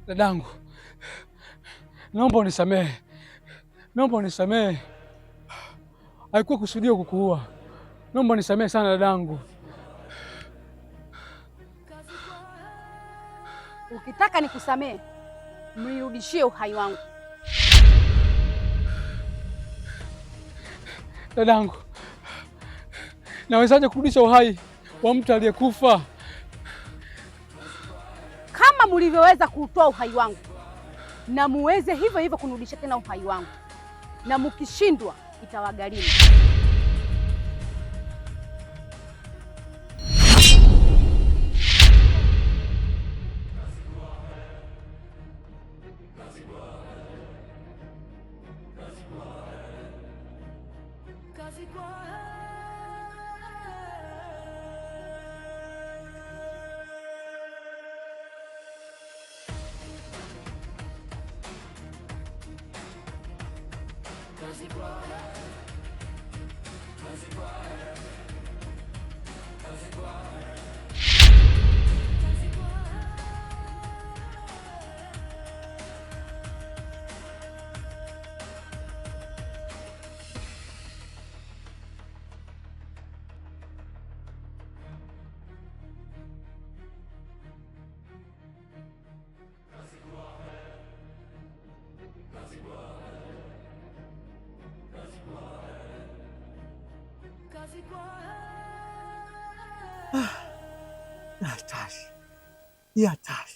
Dadangu, naomba unisamehe, naomba unisamehe. Haikuwa kusudia kukuua. Naomba unisamehe sana dadangu. Ukitaka nikusamehe, mrudishie uhai wangu. Dadangu, nawezaje kurudisha uhai wa mtu aliyekufa? Kama mlivyoweza kuutoa uhai wangu, na muweze hivyo hivyo kunirudisha tena uhai wangu, na mkishindwa itawagharimu. Hatari, ni hatari.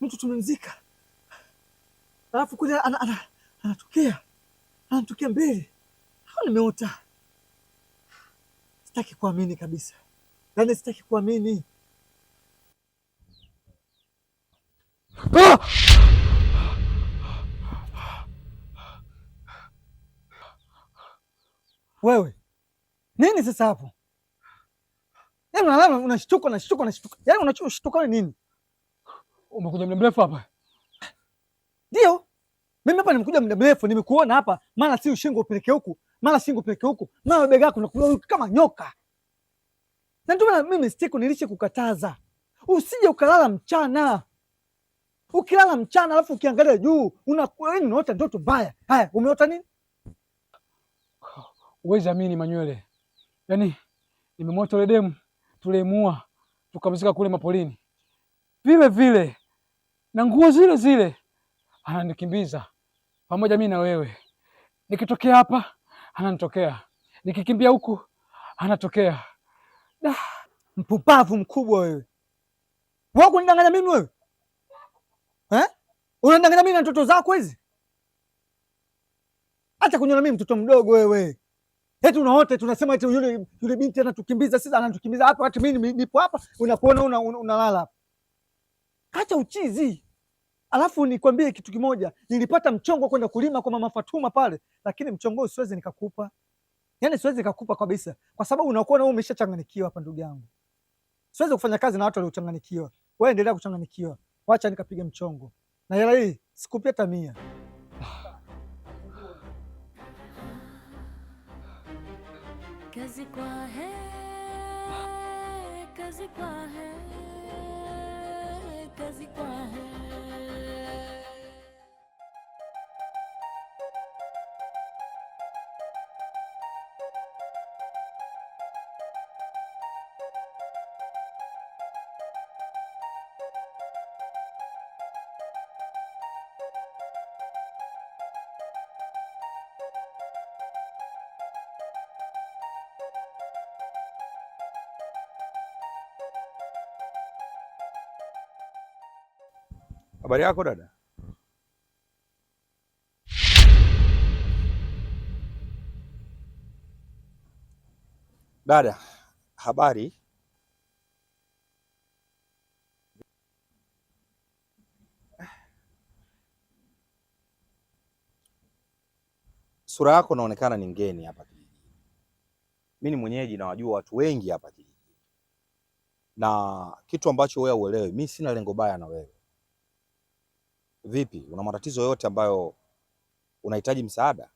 Mtu tumemzika, alafu kule anatokea mbele. Au nimeota? Sitaki kuamini kabisa, yaani sitaki kuamini. Wewe nini sasa hapo? Yaani unalala unashtuka. Yaani unashtuka nini? Umekuja muda mrefu hapa? Ndio. Mimi hapa nimekuja muda mrefu, nimekuona hapa, mara si ushingo upeleke huku, mara shingo upeleke huku, mara bega lako nakula kama nyoka. Na ndio maana mimi sitaki nilishe kukataza. Usije ukalala mchana. Ukilala mchana alafu ukiangalia juu, unaota ndoto mbaya. Haya, umeota nini? Uwezi amini Manywele. Yaani nimemwota yule demu tuliemua tukamzika kule mapolini. Vile vile na nguo zile zile ananikimbiza pamoja mimi na wewe. Nikitokea hapa ananitokea, nikikimbia huku anatokea. Mpumbavu mkubwa wewe. Wewe kunidanganya mimi wewe? Unadanganya mimi na ndoto zako hizi? Hata kuniona mimi mtoto mdogo wewe. Eti unaota tunasema eti yule binti anatukimbiza, sisi anatukimbiza hapa, hata mimi nipo hapa, unapoona unalala hapa. Acha uchizi. Alafu nikwambie kitu kimoja, nilipata mchongo kwenda kulima kwa Mama Fatuma pale, lakini mchongo siwezi nikakupa. Yaani siwezi nikakupa kabisa, kwa sababu unakuwa wewe umeshachanganyikiwa hapa ndugu yangu. Siwezi kufanya kazi na watu waliochanganyikiwa. Wewe endelea kuchanganyikiwa. Wacha nikapiga mchongo. Na hela hii sikupi hata 100. Kazi kwa he, kazi kwa he, kazi kwa he. Habari yako dada? Dada, Habari. Sura yako inaonekana ni mgeni hapa kijijini. Mimi ni mwenyeji na wajua watu wengi hapa kijijini. Na kitu ambacho wewe uelewe, mimi sina lengo baya na wewe. Vipi? Una matatizo yote ambayo unahitaji msaada?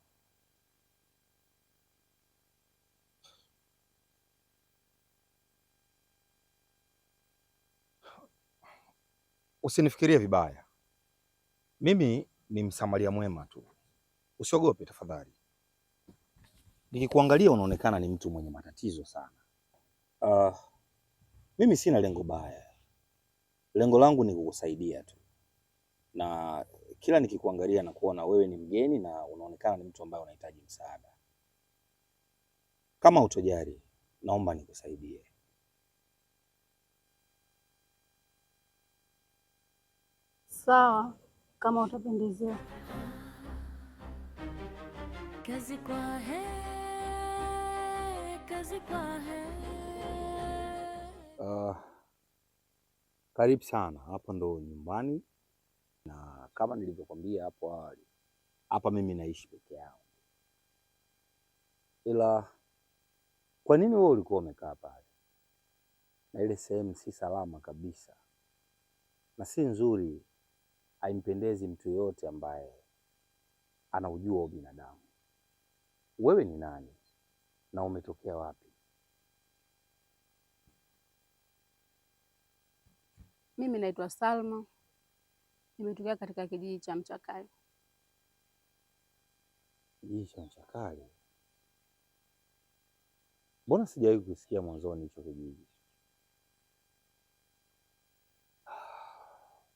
Usinifikirie vibaya. Mimi ni msamaria mwema tu. Usiogope tafadhali. Nikikuangalia unaonekana ni mtu mwenye matatizo sana. Mimi sina lengo baya. Lengo langu ni kukusaidia tu. Na kila nikikuangalia na kuona wewe ni mgeni na unaonekana ni mtu ambaye unahitaji msaada. Kama utojali, naomba nikusaidie. Sawa, kama utapendezea. kazi kwa he, kazi kwa he. Karibu sana. Hapa ndo nyumbani, na kama nilivyokuambia hapo awali, hapa mimi naishi peke yangu. Ila kwa nini wewe ulikuwa umekaa pale? Na ile sehemu si salama kabisa na si nzuri, haimpendezi mtu yoyote ambaye anaujua ubinadamu. Wewe ni nani na umetokea wapi? Mimi naitwa Salma, nimetokea katika kijiji cha Mchakali. Kijiji cha Mchakali? Mbona sijawahi kusikia mwanzoni hicho kijiji?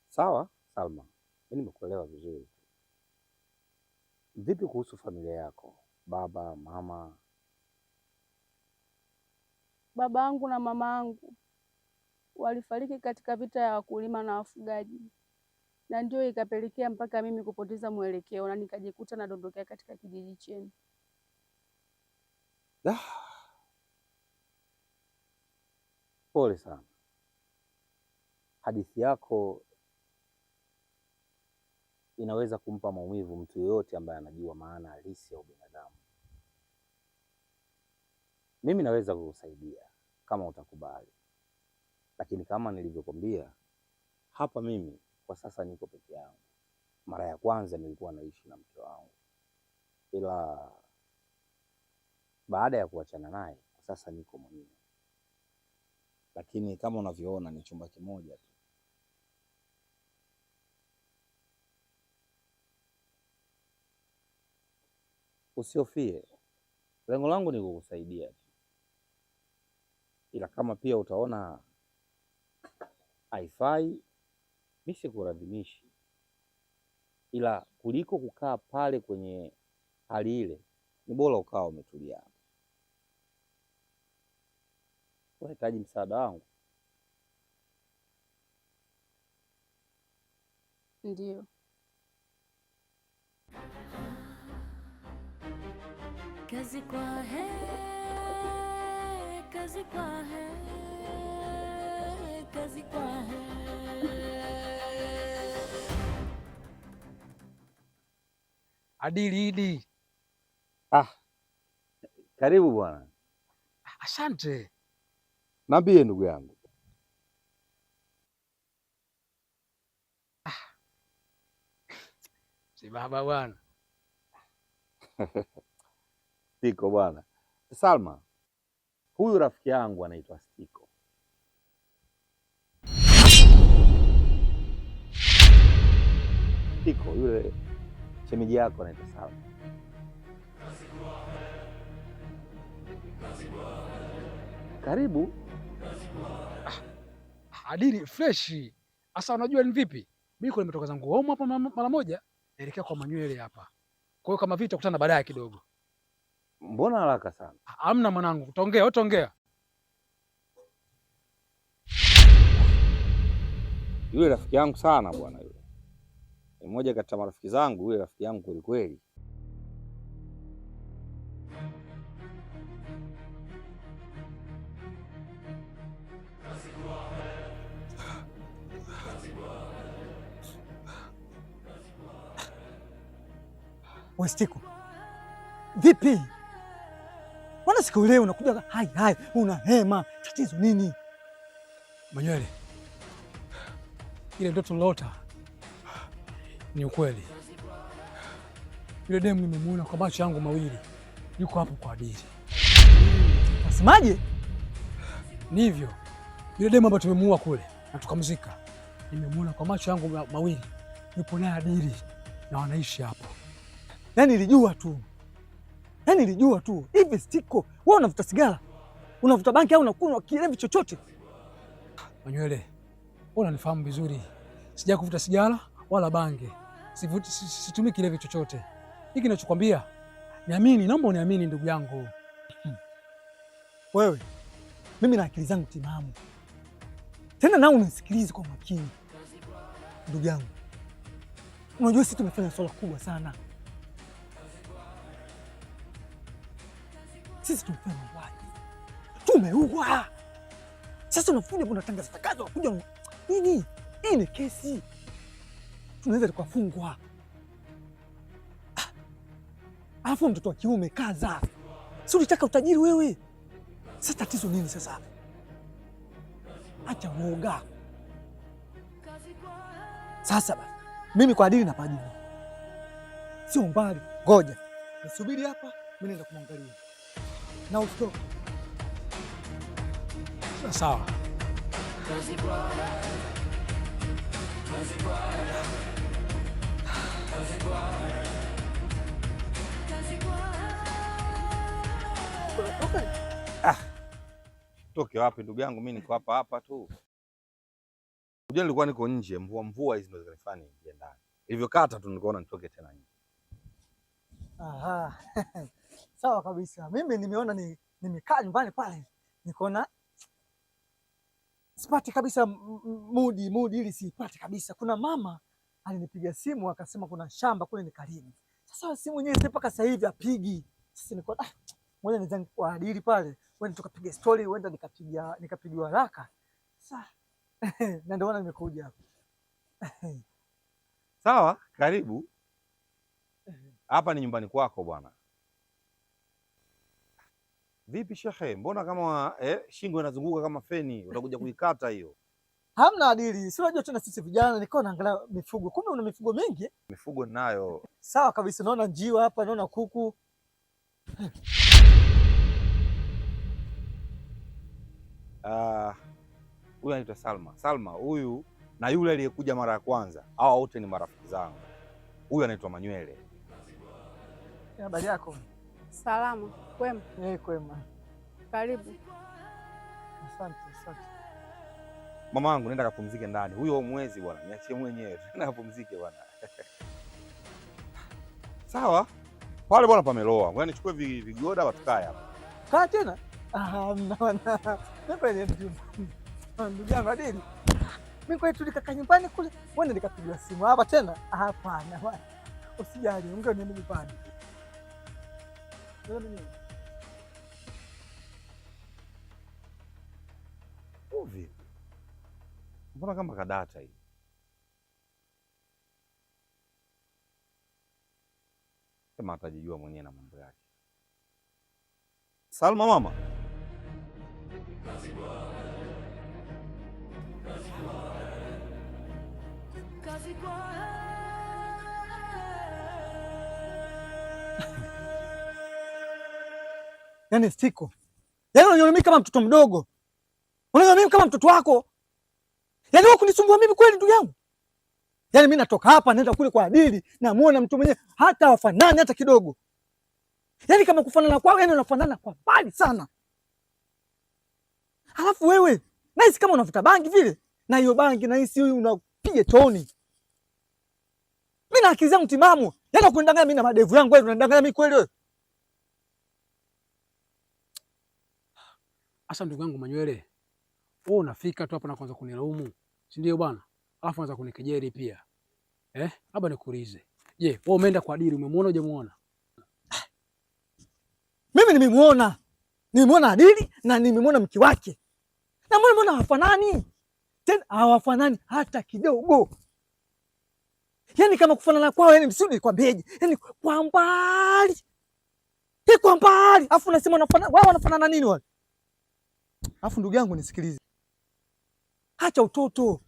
Sawa Salma, mimi nimekuelewa vizuri. Vipi kuhusu familia yako? Baba, mama? Baba yangu na mama yangu walifariki katika vita ya wakulima na wafugaji, na ndio ikapelekea mpaka mimi kupoteza mwelekeo na nikajikuta nadondokea katika kijiji chenu. Pole sana. Hadithi yako inaweza kumpa maumivu mtu yoyote ambaye anajua maana halisi ya ubinadamu. Mimi naweza kukusaidia kama utakubali, lakini kama nilivyokuambia, hapa mimi kwa sasa niko peke yangu. Mara ya kwanza nilikuwa naishi na mke wangu, ila baada ya kuachana naye kwa sasa niko mwenyewe, lakini kama unavyoona ni chumba kimoja tu. Usiofie, lengo langu ni kukusaidia tu, ila kama pia utaona haifai, mimi sikuradhimishi, ila kuliko kukaa pale kwenye hali ile, ni bora ukawa umetulia hapa. Unahitaji msaada wangu? Ndio. Kazi kwa he, kazi kwa he, kazi kwa he. Adili Idi. Karibu bwana. Asante. Niambie ndugu yangu. Si baba bwana. Stiko bwana. Salma, huyu rafiki yangu anaitwa Stiko. Stiko, yule shemeji yako anaitwa Salma. Karibu. Adili freshi. Asa unajua ni vipi? Mimi nimetoka zangu home hapa mara moja, naelekea kwa Manywele hapa. Kwa hiyo kama vita kutana baadaye kidogo. Mbona haraka sana? Hamna mwanangu, utaongea, utaongea. Yule rafiki yangu sana bwana yule. Ni mmoja kati ya marafiki zangu, yule rafiki yangu kweli kweli. Westiko, vipi? Mbona sikuelewi? Unakuja hai una hema, tatizo nini? Manywele, ile ndoto lota ni ukweli. Yule demu nimemuona kwa macho yangu mawili, yuko hapo kwa Adili. Unasemaje? Ni hivyo, yule demu ambaye tumemuua kule na tukamzika, nimemuona kwa macho yangu mawili, yupo naye Adili na wanaishi hapo. Yaani nilijua tu. Hivi Stiko, wewe unavuta sigara? Unavuta bangi au unakunywa kilevi chochote? Manywele, wewe unanifahamu vizuri. Sija kuvuta sigara wala bangi. Situmii kilevi chochote. Hiki ninachokwambia, niamini, naomba uniamini ndugu yangu. Wewe, mimi na akili zangu timamu. Tena nao unisikilize kwa makini. Ndugu yangu, unajua sisi tumefanya swala kubwa sana. Sisi tumefanya mauaji, tumeua. Sasa unakuja unatangaza tangazo, unakuja nini? Hii ni kesi, tunaweza tukafungwa. Alafu mtoto wa kiume kaza, si ulitaka utajiri wewe? Sasa tatizo nini sasa? Acha uoga. Sasa basi, mimi kwa Adili napajua, sio mbali. Ngoja nisubiri hapa, mimi naenda kumwangalia na usitoke. Sawa. Toke wapi ndugu yangu, mimi niko hapa tu. Unajua nilikuwa niko nje, mvua hizi ndio zinanifanya nje ndani. Hivyo kata tu nikaona nitoke tena nje. Aha. Sawa kabisa. Mimi nimeona nimekaa nyumbani pale, nikaona sipati kabisa mudi ili sipati kabisa. Kuna mama alinipiga simu akasema kuna shamba kule ni karibu. Sasa simu yenyewe mpaka sasa hivi apigi. Sasa nikaona ngoja nizangu kwa Adili pale, wewe tukapiga story, uenda nikapigiwa haraka. Sasa na ndio maana nimekuja hapa. Sawa, karibu. Hapa ni nyumbani kwako bwana. Vipi shehe, mbona kama shingo inazunguka kama feni, utakuja kuikata hiyo? Hamna Adili, si unajua tena sisi vijana, niko naangalia mifugo. Kumbe una mifugo mingi? Mifugo ninayo. Sawa kabisa, naona njiwa hapa, naona kuku. Huyu anaitwa Salma. Salma huyu na yule aliyekuja mara ya kwanza, hao wote ni marafiki zangu. Huyu anaitwa Manywele. Habari yako? Salama. Kwema? Kwema. Karibu. Asante. Mamangu, nenda kapumzike ndani. Huyo mwezi bwana, niachie mwenyewe. Nenda kapumzike bwana. Sawa. Pale bwana pameloa. Ngoja nichukue vigoda watukae hapa. Kaa tena? Mnaona. Ndugu yangu Adili. Mimi kwa hiyo nikakaa nyumbani kule, wewe nikapigiwa simu hapa tena? Hapana bwana. Usijali, ongea na mimi pale. Vipi? Mbona kama kadata hii? Kama atajijua mwenyewe na mambo yake. Salma mama. Yaani Stiko, yaani unaniona mimi kama mtoto mdogo, unaniona mimi kama mtoto wako. Yaani wewe kunisumbua mimi kweli ndugu yangu? Yaani mimi natoka hapa naenda kule kwa Adili, namuona mtu mwenyewe hata wafanani hata kidogo. Yaani kama kufanana kwao, yaani unafanana kwa mbali sana. Alafu wewe nahisi kama unavuta bangi vile, na hiyo bangi nahisi huyu unapiga toni. Mimi na akili zangu timamu, yaani kunidanganya mimi na madevu yangu, wewe unanidanganya mimi kweli wewe? Asa ndugu yangu Manywele, wewe unafika tu hapa na kuanza kunilaumu, si ndio bwana? Alafu anza kunikejeli pia. Labda nikuulize. Je, wewe umeenda kwa Adili, umemwona hujamuona? Mimi nimemuona. Nimemuona Adili na nimemuona mke wake. Na mbona hawafanani? Tena hawafanani hata kidogo. Yaani kama kufanana kwao, yani msudi nikwambieje? Yaani kwa mbali. Kwa mbali. Alafu unasema wao wanafanana nini wale? Alafu ndugu yangu nisikilize. Acha utoto.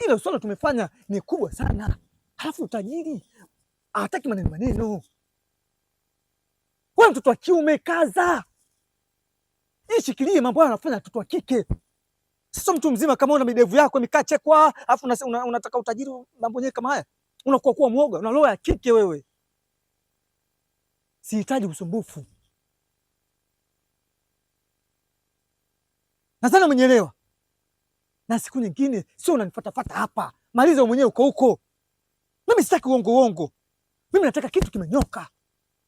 Ile swala tumefanya ni kubwa sana. Alafu utajiri hataki maneno. Wewe mtoto wa kiume kaza. Ishikilie mambo hayo anafanya mtoto wa kike. Sasa mtu mzima kama una midevu yako mikachekwa, alafu unataka utajiri mambo yenyewe kama haya. Unakuwa kuwa mwoga, una roho ya kike wewe. Sihitaji usumbufu. Nadhani umenielewa. Na siku nyingine sio unanifuatafuata hapa. Maliza mwenyewe huko. Mimi sitaki uongo. Mimi nataka kitu kimenyoka.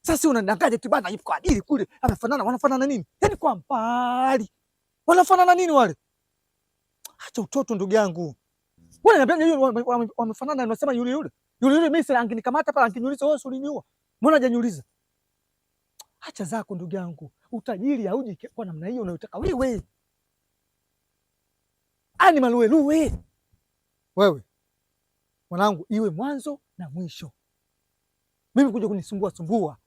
Sasa unadanganya tu bana, yuko adili kule, wanafanana nini? Yaani kwa mbali. Wanafanana nini wale? Acha utoto ndugu yangu. Wewe unaniambia wamefanana, unasema yule. Mimi sasa angenikamata pale angeniuliza wewe uliniua. Mbona hajaniuliza? Acha zako ndugu yangu. Utajiri hauji kwa namna hiyo unayotaka wewe. Ani maluwe. Wewe. Mwanangu, iwe mwanzo na mwisho. Mimi kuja kunisumbua.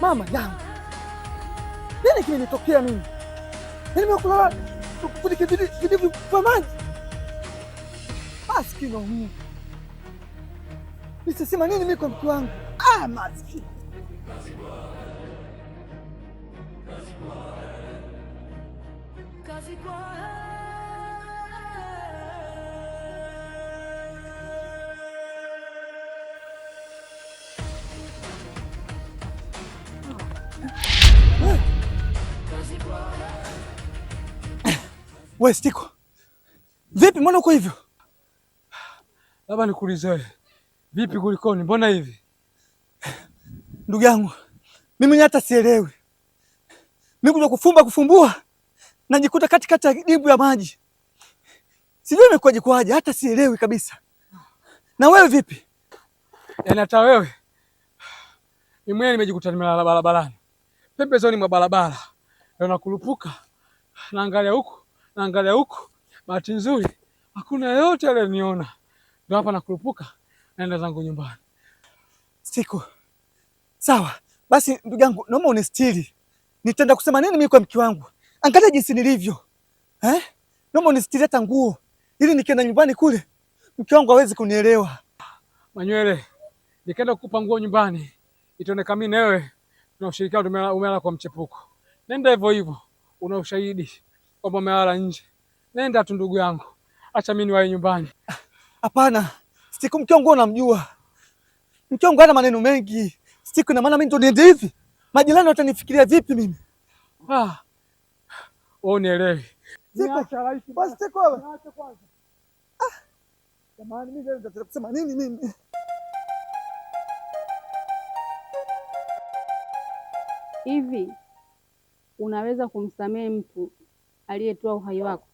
Mama yangu, nini kimenitokea mimi? Nimekula vidivu vya maji. Maskini Mungu, nisisema nini mimi kwa mke wangu? Maskini. We Stiko, vipi? Mbona uko hivyo? Labda nikuulize wewe, vipi kulikoni? Mbona hivi? Ndugu yangu, mimi hata sielewi. Mimi kuja kufumbua, najikuta katikati ya dimbwi ya maji. Sijui imekwaje, hata sielewi kabisa. Na wewe vipi? Yaani hata wewe. Mimi mwenyewe nimejikuta nimelala barabarani. Pembezoni mwa barabara. Ndio nakurupuka. Naangalia huku. Bahati nzuri hakuna yeyote aliyeniona. Ndio hapa nakurupuka naenda zangu nyumbani. Stiko, sawa, Basi ndugu yangu, naomba unistiri. Nitaenda kusema nini mimi kwa mke wangu? Angalia jinsi nilivyo. Naomba unistiri hata nguo ili nikienda nyumbani kule mke wangu hawezi kunielewa. Manywele, nikaenda kukupa nguo nyumbani, itaonekana mimi na wewe tuna ushirikiano, umelala kwa mchepuko. Nenda hivyo hivyo, una ushahidi kwamba umelala nje. Nenda tu ndugu yangu, acha mimi niwahi nyumbani. Hapana, Stiku, mke wangu unamjua. Mke wangu hana maneno mengi. Stiku, na maana mimi ndo niende hivi? Majirani watanifikiria vipi mimi? Wewe unielewi. Stiku wewe. Jamani, mimi leo nataka kusema nini mimi? Hivi unaweza kumsamehe mtu aliyetoa uhai wako?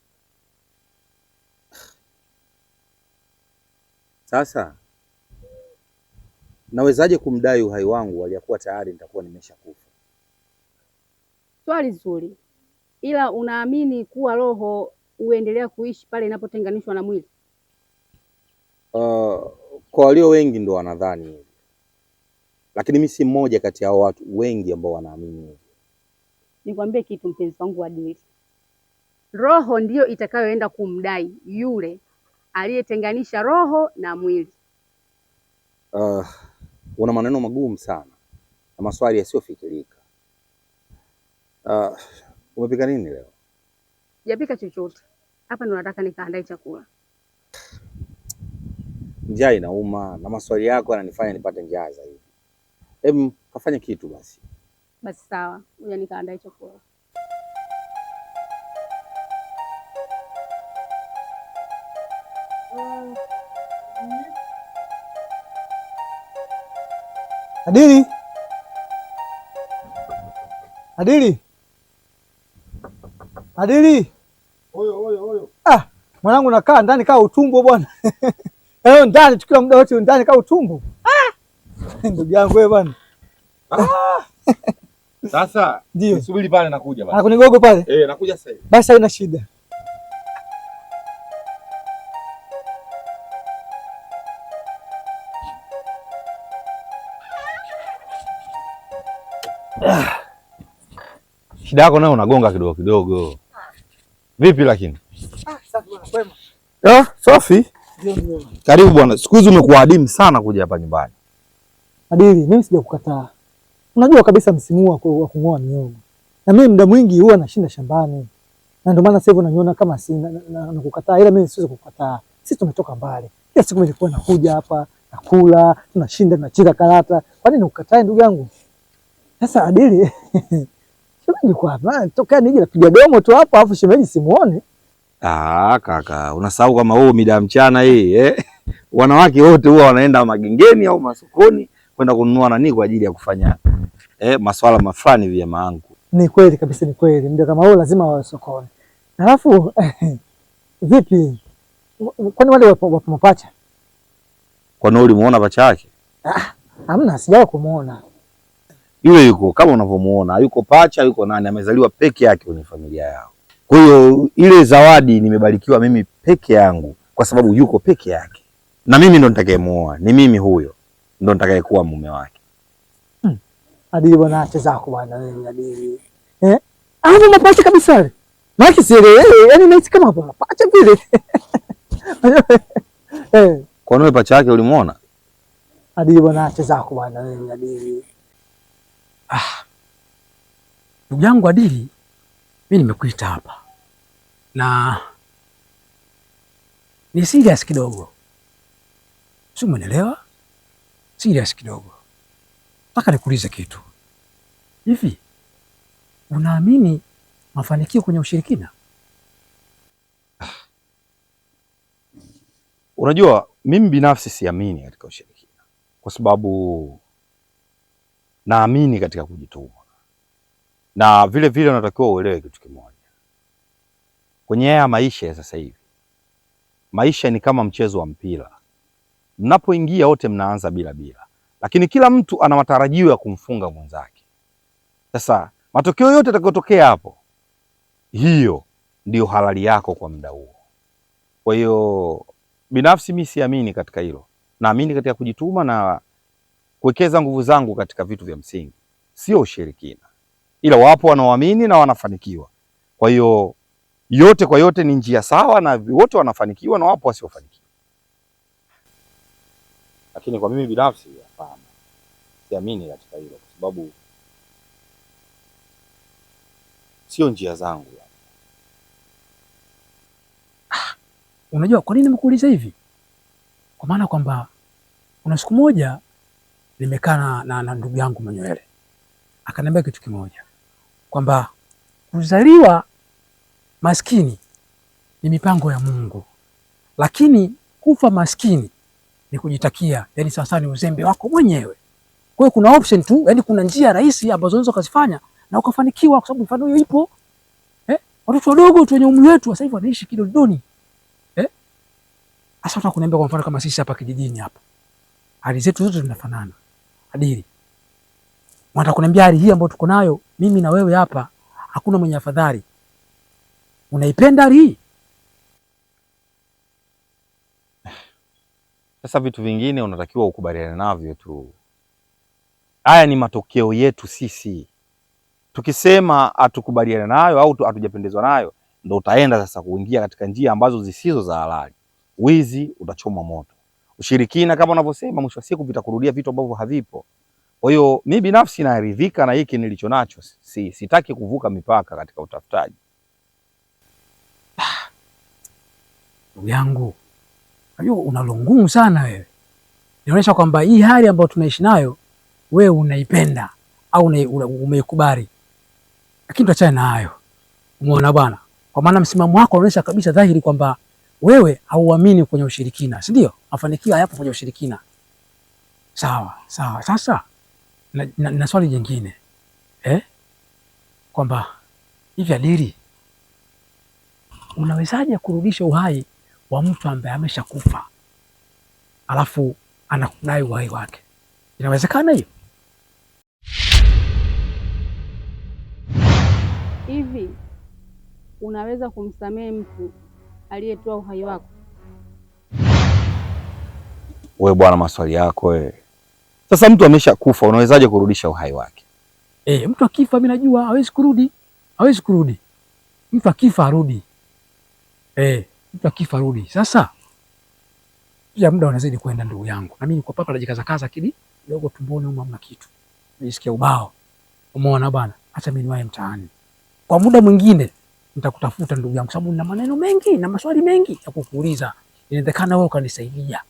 Sasa nawezaje kumdai uhai wangu aliyakuwa tayari nitakuwa nimeshakufa? Swali zuri, ila unaamini kuwa roho huendelea kuishi pale inapotenganishwa na mwili? Kwa walio wengi ndo wanadhani hivi, lakini mimi si mmoja kati ya hao watu wengi ambao wanaamini hivi. Nikwambie kitu mpenzi wangu wa dili, roho ndiyo itakayoenda kumdai yule aliyetenganisha roho na mwili. Una maneno magumu sana na maswali yasiyofikirika. Umepika nini leo? Sijapika chochote. Hapa ndo nataka nikaandae chakula. Njaa inauma na maswali yako yananifanya nipate njaa zaidi. Kafanya kitu basi. Basi sawa, ngoja nikaandae chakula. Adili. Adili. Adili. Oyo. Mwanangu nakaa ndani kaa utumbo bwana. Ndani tukiwa muda wote ndani kaa utumbo. Ndugu yangu wewe bwana. Sasa ndio. Subiri pale nakuja bwana. Kunigogo pale? Nakuja sasa hivi. Basi haina shida. Shida yako nayo unagonga kidogo kidogo. Vipi lakini? Safi bwana, kwema. Safi. Ndio. Karibu bwana. Siku hizi umekuwa adimu sana kuja hapa nyumbani. Adili, mimi sijakukataa. Unajua kabisa msimu wa kung'oa mihogo. Na mimi muda mwingi huwa nashinda shambani. Na ndio maana sasa hivi unaniona kama si nakukataa, ila mimi siwezi kukukataa. Sisi tumetoka mbali. Kila siku nilikuwa nakuja hapa, nakula, tunashinda, tunacheza karata. Kwa nini ukatae ndugu yangu? Sasa Adili, shemeji kwa hapa, toka nije napiga domo tu hapo alafu shemeji simuone. Kaka, unasahau kama wewe mida mchana hii, wanawake wote huwa wanaenda magengeni au masokoni kwenda kununua nani kwa ajili ya kufanya maswala mafani vya maangu. Ni kweli kabisa, ni kweli. Ndio kama wewe lazima wawe sokoni. Alafu vipi? Kwani wale wapo mapacha? Kwani ulimuona pacha yake? Hamna, sijawahi kumuona. Yule yuko kama unavyomuona, yuko pacha, yuko nani, amezaliwa peke yake kwenye familia yao. Kwa hiyo ile zawadi nimebarikiwa mimi peke yangu kwa sababu yuko peke yake. Na mimi ndo nitakayemuoa, ni mimi huyo ndo nitakayekuwa mume wake. Adili bwana, acha zako bwana wewe Adili. Hapo mapacha kabisa. Maki siri, yaani naisi kama hapo mapacha vile. Kwa nini pacha yake ulimuona? Adili bwana, acha zako bwana wewe Adili. Ndugu yangu Adili, mimi nimekuita hapa na ni serious kidogo, si umeelewa? Serious kidogo. Nataka nikuulize kitu. Hivi unaamini mafanikio kwenye ushirikina? Unajua mimi binafsi siamini katika ushirikina kwa sababu naamini katika kujituma. Na vile vile unatakiwa uelewe kitu kimoja. Kwenye haya maisha ya sasa hivi, maisha ni kama mchezo wa mpira. Mnapoingia wote mnaanza bila, lakini kila mtu ana matarajio ya kumfunga mwenzake. Sasa matokeo yote yatakayotokea hapo, hiyo ndiyo halali yako kwa muda huo. Kwa hiyo binafsi mimi siamini katika hilo. Naamini katika kujituma na kuwekeza nguvu zangu katika vitu vya msingi. sio ushirikina, ila wapo wanaoamini na wanafanikiwa. Kwa hiyo yote kwa yote ni njia sawa, na wote wanafanikiwa na wapo wasiofanikiwa. Lakini kwa mimi binafsi, hapana, siamini katika hilo, kwa sababu sio njia zangu. Unajua kwa nini nimekuuliza hivi? Kwa maana kwamba kuna siku moja nimekaa na ndugu yangu Manywele, akaniambia kitu kimoja, kwamba kuzaliwa maskini ni mipango ya Mungu, lakini kufa maskini ni kujitakia, yani sasa ni uzembe wako mwenyewe. Kwa hiyo kuna option tu, yani kuna njia rahisi ambazo unaweza kuzifanya na ukafanikiwa, kwa sababu mfano hiyo ipo. Watoto wadogo tu wenye umri wetu sasa hivi wanaishi kidodoni. Sasa unataka kuniambia kwa mfano kama sisi hapa kijijini hapa, hali zetu zote zinafanana. Adili, unataka kuniambia hali hii ambayo tuko nayo mimi na wewe hapa hakuna mwenye afadhali? Unaipenda hali hii? Sasa vitu vingine unatakiwa ukubaliane navyo tu. Haya ni matokeo yetu sisi. Tukisema hatukubaliane nayo au hatujapendezwa nayo, ndio utaenda sasa kuingia katika njia ambazo zisizo za halali. Wizi utachoma moto. Ushirikina kama unavyosema, mwisho wa siku vitakurudia vitu ambavyo havipo. Kwa hiyo mimi binafsi naridhika na hiki nilicho nacho. Sitaki kuvuka mipaka katika utafutaji. Ndugu yangu, unajua unalongumu sana wewe. Inaonyesha kwamba hii hali ambayo tunaishi nayo wewe unaipenda au umeikubali. Lakini tuachane na hayo. Umeona bwana? Kwa maana msimamo wako unaonyesha kabisa dhahiri kwamba wewe hauamini kwenye ushirikina, si ndio? Mafanikio hayapo kwenye ushirikina. Sawa. Sasa na swali jingine. Kwamba hivi Adili, unawezaje kurudisha uhai wa mtu ambaye ameshakufa alafu anakudai uhai wake? Inawezekana hiyo? Hivi unaweza kumsamehe mtu aliyetoa uhai wako? Wewe bwana, maswali yako wewe. Sasa mtu ameshakufa unawezaje kurudisha uhai wake? Mtu akifa mimi najua hawezi kurudi. Mtu akifa arudi. Mtu akifa arudi. Sasa pia muda unazidi kwenda ndugu yangu. Na mimi niko hapa najikaza kidogo tumboni huko, hamna kitu. Nisikia ubao. Umeona bwana? Acha mimi niwae mtaani. Kwa muda mwingine nitakutafuta ndugu yangu, sababu nina maneno mengi na maswali mengi ya kukuuliza. Inawezekana wewe ukanisaidia.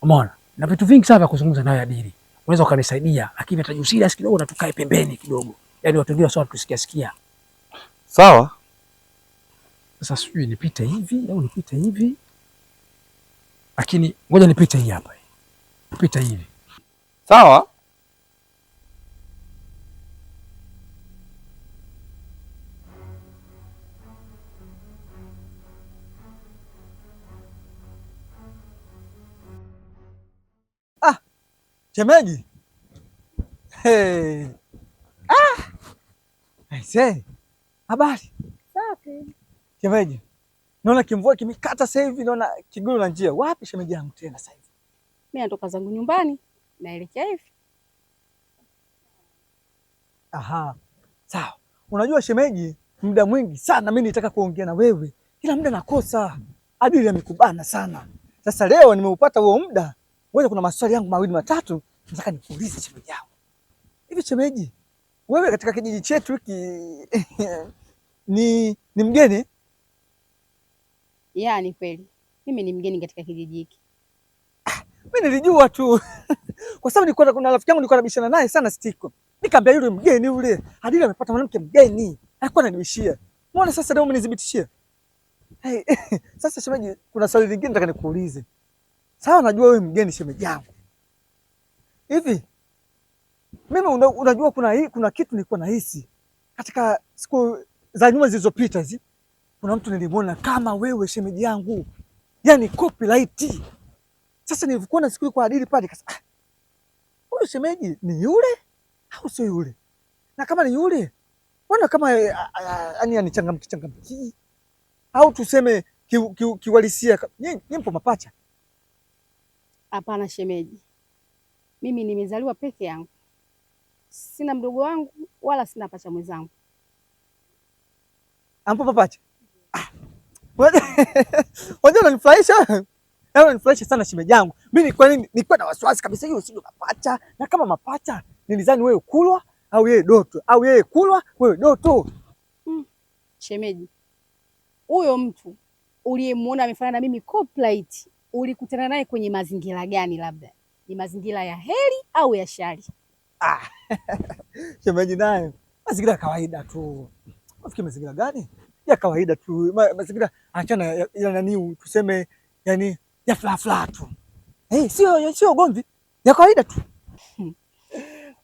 Umeona? Na vitu vingi sana vya kuzungumza nawe Adili. Unaweza ukanisaidia, lakini atajusiri kidogo na tukae pembeni kidogo. Yaani watu wengine sawa tusikia. Sawa? Sasa sijui nipite hivi au nipite hivi. Lakini ngoja nipite hii hapa. Nipite hivi. Sawa? Shemeji. Hey. Aisee. Habari? Safi. Shemeji. Naona kimvua kimekata sasa hivi, naona kiguru na njia. Wapi shemeji yangu tena sasa hivi? Mimi natoka zangu nyumbani, naelekea hivi. Aha. Sawa. Unajua shemeji, muda mwingi sana mimi nitaka kuongea na wewe. Kila muda nakosa. Adili amekubana sana. Sasa leo nimeupata huo muda. Wewe kuna maswali yangu mawili matatu nataka nikuulize shemeji yangu. Hivi shemeji, wewe katika kijiji chetu hiki ni mgeni? Yaani kweli. Mimi ni mgeni katika kijiji hiki. Mimi nilijua tu. Kwa sababu nilikuwa kuna rafiki yangu nilikuwa nabishana naye sana Stiko. Nikamwambia yule mgeni yule, Adili amepata mwanamke mgeni. Alikuwa ananibishia. Umeona sasa leo umenithibitishia. Hey, sasa shemeji, kuna swali lingine nataka nikuulize. Sawa, najua wewe mgeni shemeji yangu. Hivi mimi unajua kuna kitu nilikuwa nahisi katika siku za nyuma zilizopita hizi. Kuna mtu nilimwona kama wewe shemeji yangu. Yaani copyright. Sasa nilikuwa na siku kwa Adili pale kasa. Huyu shemeji ni yule au sio yule? Na kama ni yule, mbona kama yani anichangamki au tuseme kiwalisia nyinyi mpo mapacha? Hapana shemeji. Mimi nimezaliwa peke yangu. Sina mdogo wangu wala sina pacha mwenzangu. Ampo papacha. Unajua unanifurahisha. Unanifurahisha sana shemeji yangu. Mimi kwa nini nilikuwa na wasiwasi kabisa hiyo sio mapacha. Na kama mapacha nilizani wewe Kulwa au yeye Doto au yeye Kulwa wewe Doto. Shemeji, huyo mtu uliyemuona amefanana na mimi complete, ulikutana naye kwenye mazingira gani? Labda ni mazingira ya heri au ya shari? Shemeji naye mazingira ya kawaida tu. Unafikiri mazingira gani? Ya kawaida tu. Mazingira achana ya nani tuseme yani ya fla tu. Sio gomvi. Ya kawaida tu.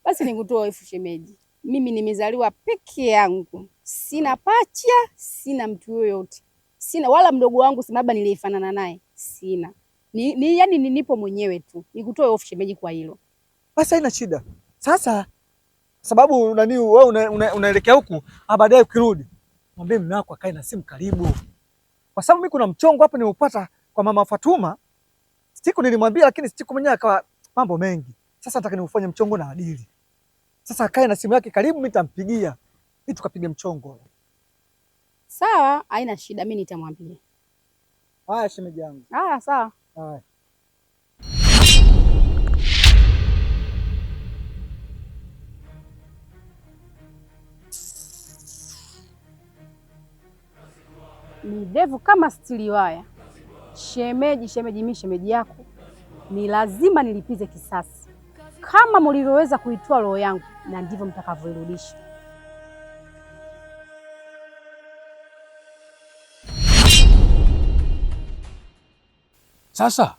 Basi nikutoa hofu shemeji. Mimi nimezaliwa peke yangu. Sina pacha, sina mtu yoyote. Sina wala mdogo wangu sababu niliyefanana naye. Sina. Yani nipo mwenyewe tu. Nikutoe hofu shemeji kwa hilo. Basi haina shida. Sasa sababu nani wewe unaelekea huku, baadaye ukirudi mwambie mume wako akae na simu karibu. Kwa sababu mimi kuna mchongo hapa nimeupata kwa mama Fatuma. Siku nilimwambia lakini siku mwenyewe akawa mambo mengi. Sasa nataka niufanye mchongo na Adili. Sasa akae na simu yake karibu, mimi nitampigia. Ili tukapige mchongo. Sawa, haina shida, mimi nitamwambia. Haya shemeji yangu. Sawa. Haya. Ni devu kama stili waya. Shemeji, mimi shemeji yako. Ni lazima nilipize kisasi. Kama mlivyoweza kuitoa roho yangu, na ndivyo mtakavyoirudisha. Sasa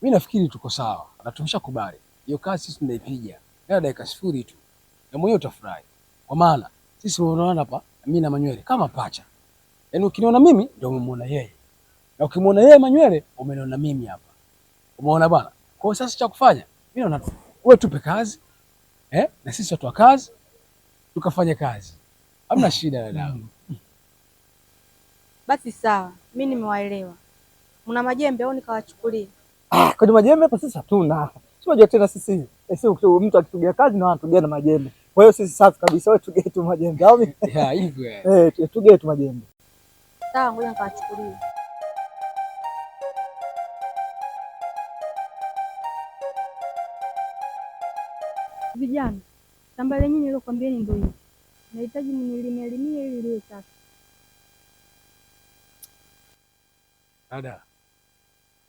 mimi nafikiri tuko sawa na tumeshakubali hiyo kazi, sisi tunaipiga na dakika 0 tu, na mwenyewe utafurahi, kwa maana sisi tunaona hapa mimi na Manywele kama pacha. Yaani ukiniona mimi ndio umemwona yeye, na ukimwona yeye Manywele umeniona mimi hapa. Umeona bwana? Kwa hiyo sasa cha kufanya mimi naona wewe tupe kazi na sisi watu wa kazi tukafanye kazi, hamna shida dadangu. Basi sawa, mimi nimewaelewa. Mna majembe au nikawachukulia? Kwenye majembe hapa sisi hatuna. Unajua tena sisi sio mtu akitugia kazi na anatugia na majembe. Kwa hiyo sisi safi kabisa, wewe tugee tu majembe au mimi? Hivyo. Tugee tu majembe. Sawa, ngoja nikawachukulia. Vijana, shamba lenyewe nilokuambieni ndio hili. Nahitaji mnilimie ili liwe safi. Dada,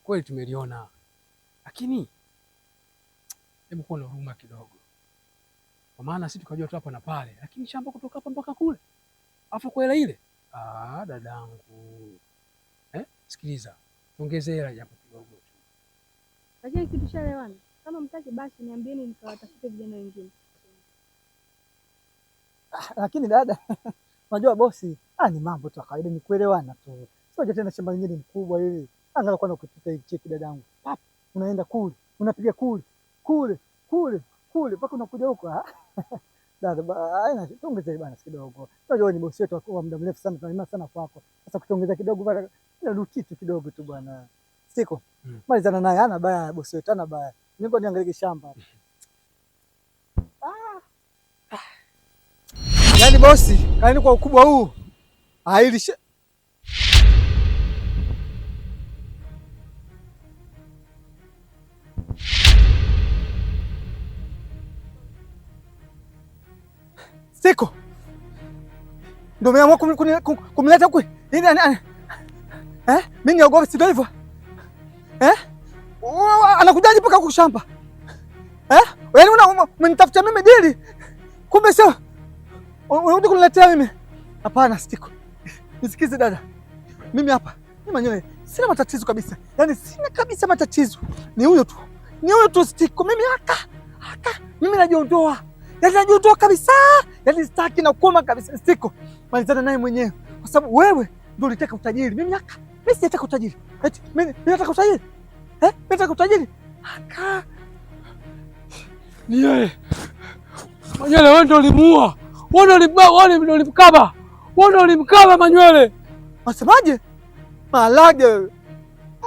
kweli tumeliona, lakini hebu kuwa na huruma kidogo, kwa maana sisi tukajua tu hapa na pale, lakini shamba kutoka hapa mpaka kule afu kwa hela ile. Dadangu, sikiliza, ongeze hela japo kidogo tu. Lakini kitu shaelewana. Kama mtaki basi niambieni nikawatafute vijana wengine. Lakini dada, unajua bosi, ni mambo tu kawaida, ni kuelewana tu. Sio tena shamba lingine mkubwa hili. Angalau kwanza ukipita hii cheki dadangu. Unaenda kule, unapiga kule mpaka unakuja huko. Dada, haina tuongeze bana kidogo. Unajua ni bosi wetu kwa muda mrefu sana, tunaimani sana kwako. Sasa kutuongeza kidogo bana, ndio kitu kidogo tu bwana. Siko. Malizana naye, hana baya bosi wetu, hana baya. Niko niangalie shamba. Yaani bosi, kaeni kwa ukubwa huu. Hili Siko. Ndio umeamua kumleta huku. Mimi niogope sio hivyo? Anakujaje mpaka huku shamba? Yaani umenitafutia mimi dili. Kumbe sio. Unakuja kuniletea mimi. Hapana Siko. Nisikize dada. Mimi hapa, mimi Manywele sina matatizo kabisa. Yaani sina kabisa matatizo. Ni huyo tu Siko. Mimi mimi najiondoa. Yaani najiondoa kabisa. Yaani sitaki na kukoma kabisa Siko. Malizana naye mwenyewe. Kwa sababu wewe ndio ulitaka utajiri. Mimi sijataka utajiri. Mimi nataka utajiri. Mimi nataka utajiri. Ni yeye. Manywele wewe ndio ulimuua. Wewe ndio ulimkaba. Wewe ndio ulimkaba Manywele. Unasemaje? Malage.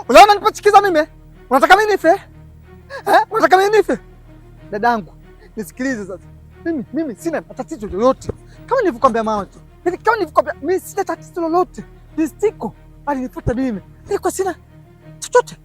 Unaona nipachikiza mimi? Unataka mimi nife? Unataka mimi nife? Dadangu, nisikilize sasa. Mimi sina tatizo lolote. Kama nilivyokuambia mwanzo. Yaani kama nilivyokuambia mimi sina tatizo lolote. Mistiko alinifuata mimi. Nilikuwa sina chochote.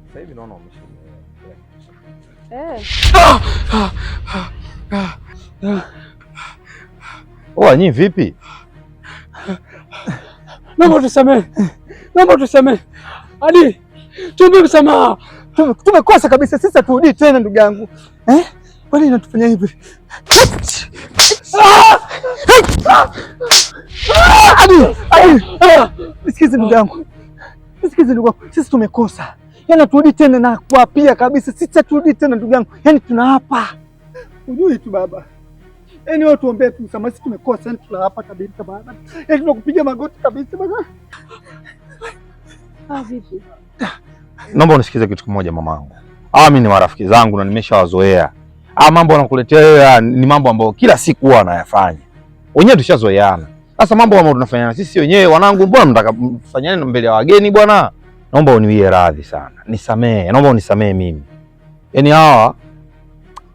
Sasa hivi naona umeshaelewa. Nyinyi vipi? Naomba tusamehe. Hadi tuombe msamaha. Tumekosa kabisa sisi, haturudi tena ndugu yangu. Kwa nini unatufanya hivi? Nisikize ndugu yangu. Sisi tumekosa. Yaani haturudi tena na kuapia kabisa. Sisi haturudi tena ndugu yangu. Yaani tunaapa. Ujui tu baba. Yaani wewe tuombee tu msamaha, sisi tumekosa, yaani tunaapa kabisa baba. Yaani tunakupiga magoti kabisa baba. Vipi? Naomba unisikize kitu kimoja mamangu. Mimi ni marafiki zangu na nimeshawazoea. Mambo wanakuletea wewe ni mambo ambayo kila siku huwa wanayafanya. Wenyewe tushazoeana. Sasa mambo ambayo tunafanyana sisi wenyewe, wanangu, mbona mnataka mfanyane mbele ya wageni bwana? Naomba uniwie radhi sana. Nisamehe, naomba unisamehe mimi. Yaani hawa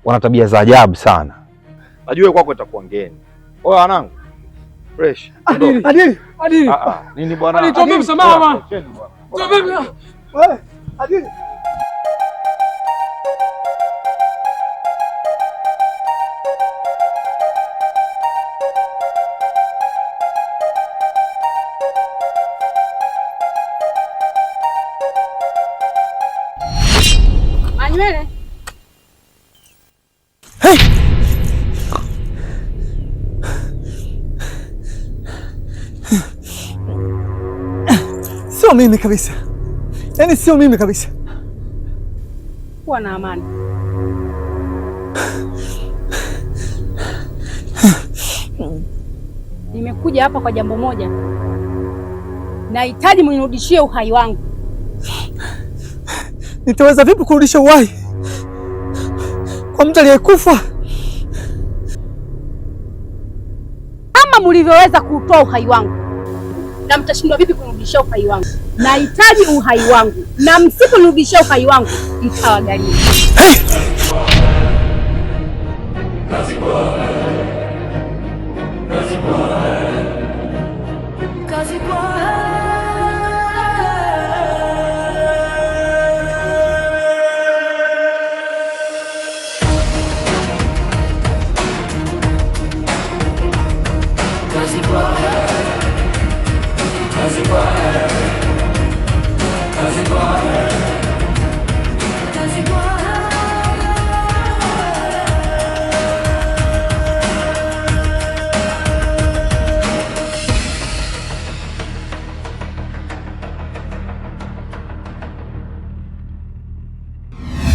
wana tabia za ajabu sana. Najua kwako itakuwa ngeni. Oya wanangu. Fresh. Adili. Nini bwana? Adili, tuombe msamaha bwana. Tuombe. Wewe, Adili. Manywele. Hey! Sio mimi kabisa. Yaani sio mimi kabisa. Kuwa na amani. Nimekuja hapa kwa jambo moja. Nahitaji mnirudishie uhai wangu. Nitaweza vipi kurudisha uhai kwa mtu aliyekufa? Kama mlivyoweza kutoa uhai wangu, na mtashindwa vipi kunirudishia uhai wangu? Nahitaji uhai wangu, na msiponirudishia uhai wangu mtawagharimu. Hey!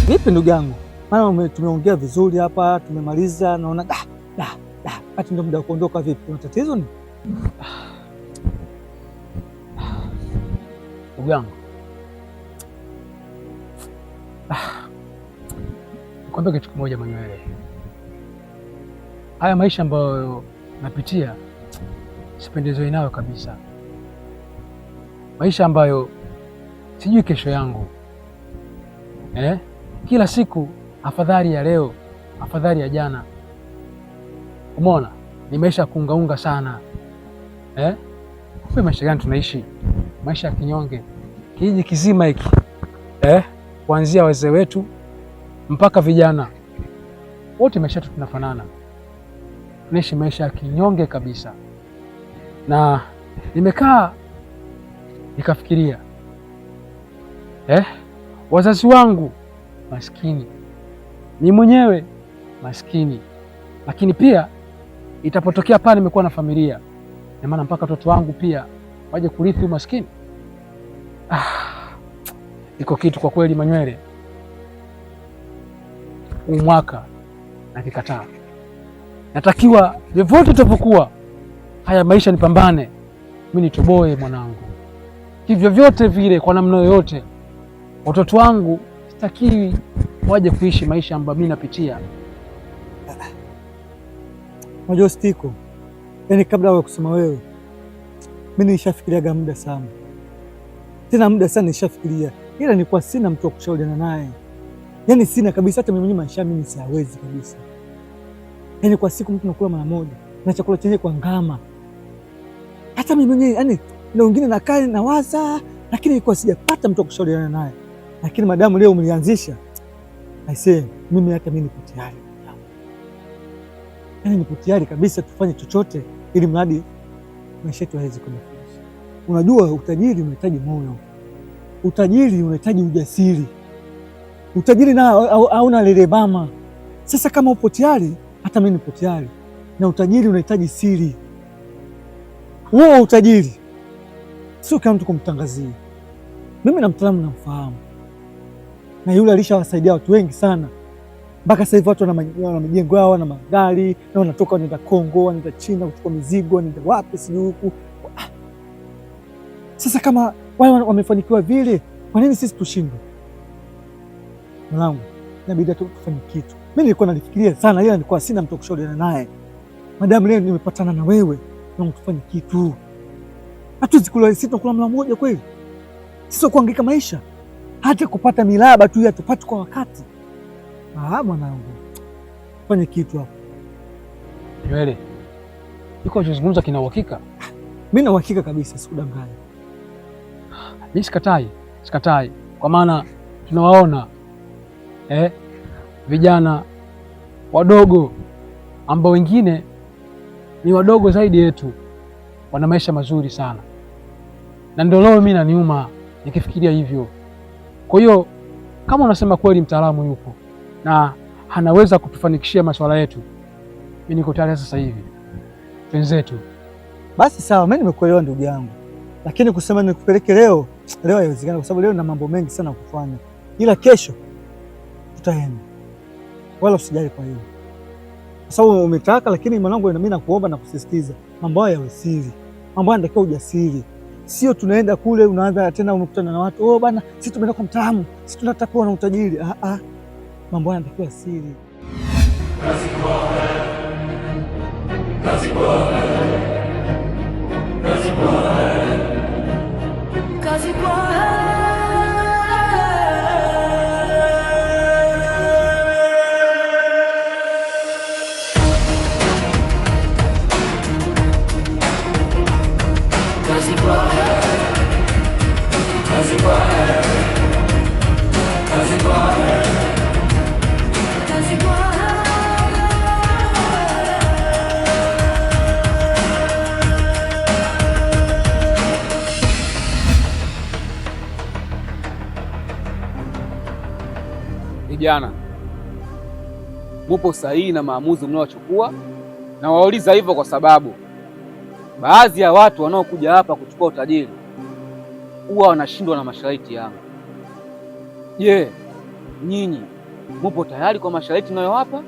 Vipi ndugu yangu? Maana tumeongea vizuri hapa, tumemaliza, naona hata ndio muda wa kuondoka. Vipi, kuna tatizo ni? Ndugu yangu, nikwambia kitu kimoja Manywele, haya maisha ambayo napitia sipendezwi nayo kabisa, maisha ambayo sijui kesho yangu. Kila siku afadhali ya leo, afadhali ya jana. Umeona, ni maisha ya kuungaunga sana. Kwa maisha gani tunaishi? Maisha ya kinyonge. Kijiji kizima hiki, kuanzia wazee wetu mpaka vijana wote maisha yetu tunafanana, tunaishi maisha ya kinyonge kabisa. Na nimekaa nikafikiria, wazazi wangu maskini, ni mwenyewe maskini, lakini pia itapotokea pale nimekuwa na familia, na maana mpaka watoto wangu pia waje kurithi umaskini. Iko kitu kwa kweli Manywele, mwaka nakikataa. Natakiwa vyovyote itapokuwa haya maisha nipambane, mimi nitoboe mwanangu, hivyo vyote vile, kwa namna yoyote. Watoto wangu sitakiwi waje kuishi maisha ambayo mimi napitia, Unajua Stiko, yaani kabla ya kusema wewe, mimi nishafikiriaga muda sana, tena muda sana nishafikiria, ila nilikuwa sina mtu wa kushauriana naye. Yaani sina kabisa, hata mimi mwenyewe maisha mimi siwezi kabisa. Yaani kwa siku mtu nakula mara moja na chakula chenye kwa ngama. Hata mimi mwenyewe yani na wengine nakaa na waza, lakini nilikuwa sijapata mtu wa kushauriana naye. Lakini madamu leo umelianzisha, I say mimi hata mimi nipo tayari. Yaani nipo tayari kabisa tufanye chochote ili mradi maisha yetu yaweze kwenda. Unajua utajiri unahitaji moyo. Utajiri unahitaji ujasiri. Utajiri na hauna lele mama. Sasa kama upo tayari, hata mimi nipo tayari. Na utajiri unahitaji siri. Huo utajiri sio kama mtu kumtangazia. Mimi na mtaalamu namfahamu, na yule alishawasaidia watu wengi sana, mpaka sasa hivi watu wana majengo yao na magari na wanatoka wanaenda Kongo, wanaenda China kuchukua mizigo, wanaenda wapi sijui huku. Sasa kama wale wamefanikiwa vile, kwa nini sisi tushindwe? Mwanangu, inabidi tufanye kitu. Mimi nilikuwa nalifikiria sana, ila nilikuwa sina mtu kushauriana naye. Madamu leo nimepatana na wewe, na tufanye kitu. Hatuwezi kula sisi tunakula mla moja kweli? Sisi kuhangaika maisha, hata kupata milaba tu ya tupate kwa wakati. Mwanangu, fanye kitu hapo. Nywele iko unachozungumza kina uhakika? Mimi na uhakika kabisa, sikudanganya. Mimi sikatai, kwa maana tunawaona vijana wadogo ambao wengine ni wadogo zaidi yetu, wana maisha mazuri sana, na ndio leo mimi naniuma nikifikiria hivyo. Kwa hiyo kama unasema kweli mtaalamu yupo na anaweza kutufanikishia masuala yetu, mimi niko tayari sasa hivi, wenzetu. Basi sawa, mimi nimekuelewa ndugu yangu, lakini kusema nikupeleke leo haiwezekani, kwa sababu leo na mambo mengi sana kufanya, ila kesho tutaenda, wala usijali kwa hiyo, kwa sababu umetaka. Lakini mwanangu, mimi nakuomba na kusisitiza, mambo haya yawe siri, mambo haya yanatakiwa ujasiri. Sio tunaenda kule unaanza tena unakutana na watu, bana sisi tumeenda kwa mtaalamu, sisi tunataka kuwa na utajiri. Mambo haya yanatakiwa siri. Vijana, mupo sahihi na maamuzi mnayochukua, na wauliza hivyo kwa sababu baadhi ya watu wanaokuja hapa kuchukua utajiri huwa wanashindwa na masharti yangu. Je, nyinyi mupo tayari kwa masharti ninayowapa?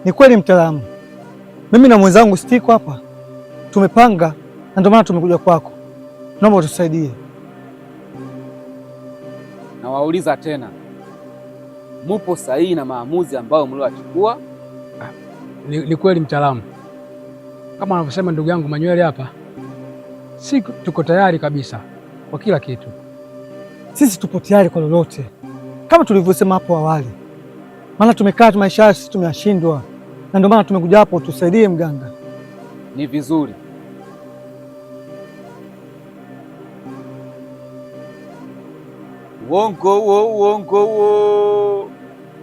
Ni kweli mtaalamu, mimi na mwenzangu Stiko hapa tumepanga, na ndio maana tumekuja kwako. Naomba utusaidie. Na wauliza tena, mupo sahihi na maamuzi ambayo mliochukua? Ni kweli mtaalamu, kama anavyosema ndugu yangu Manywele hapa, si tuko tayari kabisa kwa kila kitu. Sisi tupo tayari kwa lolote, kama tulivyosema hapo awali, maana tumekaa maisha sisi tumeyashindwa, na ndio maana tumekuja hapo tusaidie mganga. Ni vizuri. Uongo huo,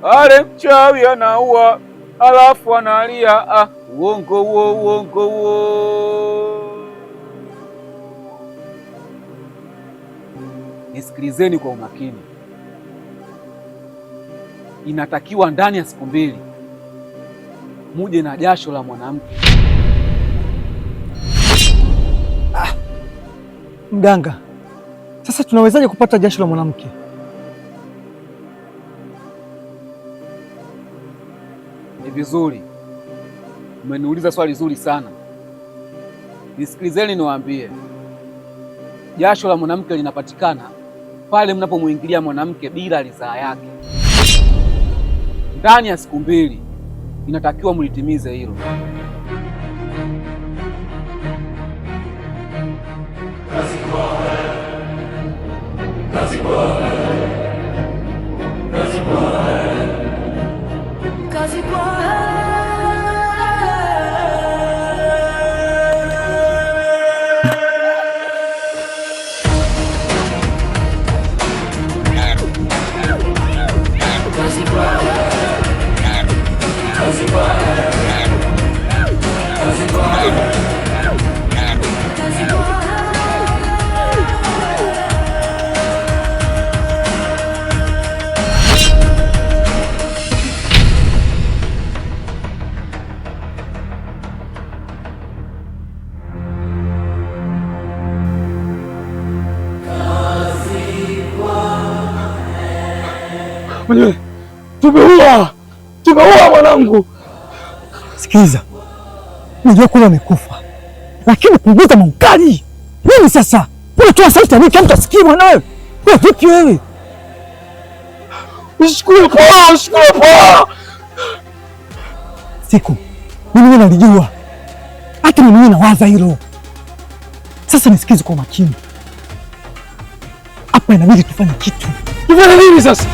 ale mchawi anaua alafu analia. Uongo huo. Nisikilizeni kwa umakini. Inatakiwa ndani ya siku 2 muje na jasho la mwanamke. Mganga, sasa tunawezaje kupata jasho la mwanamke? Ni vizuri, umeniuliza swali zuri sana. Nisikilizeni niwaambie, jasho la mwanamke linapatikana pale mnapomuingilia mwanamke bila ridhaa yake. Ndani ya siku 2 inatakiwa mlitimize hilo. Tumeua mwanangu. Sikiliza, najua kule amekufa, lakini punguza maukali. Nini sasa? Unatoa sauti ya mtu asikie mwanawe. Wewe vipi wewe? Usikule poa. Siku mimi nalijua, hata mimi nawaza hilo. Sasa nisikize kwa makini, hapa inabidi tufanye kitu. Tufanye nini sasa?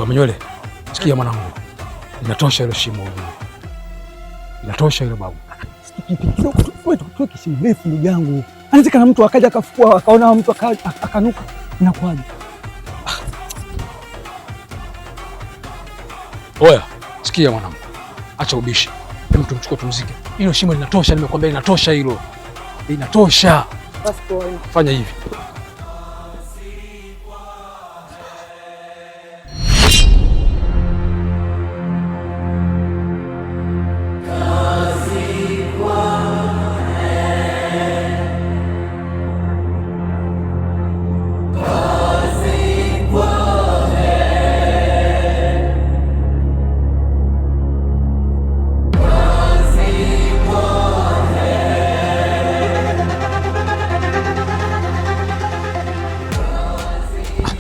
Manywele, sikia mwanangu, inatosha hilo shimo hilo. Inatosha hilo babu. Tuwe kishimo refu ndugu yangu. Anawezekana mtu akaja akafukua akaona mtu akanuka. Inakuwaje? Oya, sikia mwanangu. Acha ubishi. Hebu tumchukue tumzike. Hilo shimo linatosha, nimekwambia linatosha hilo. Linatosha. Basi fanya hivi.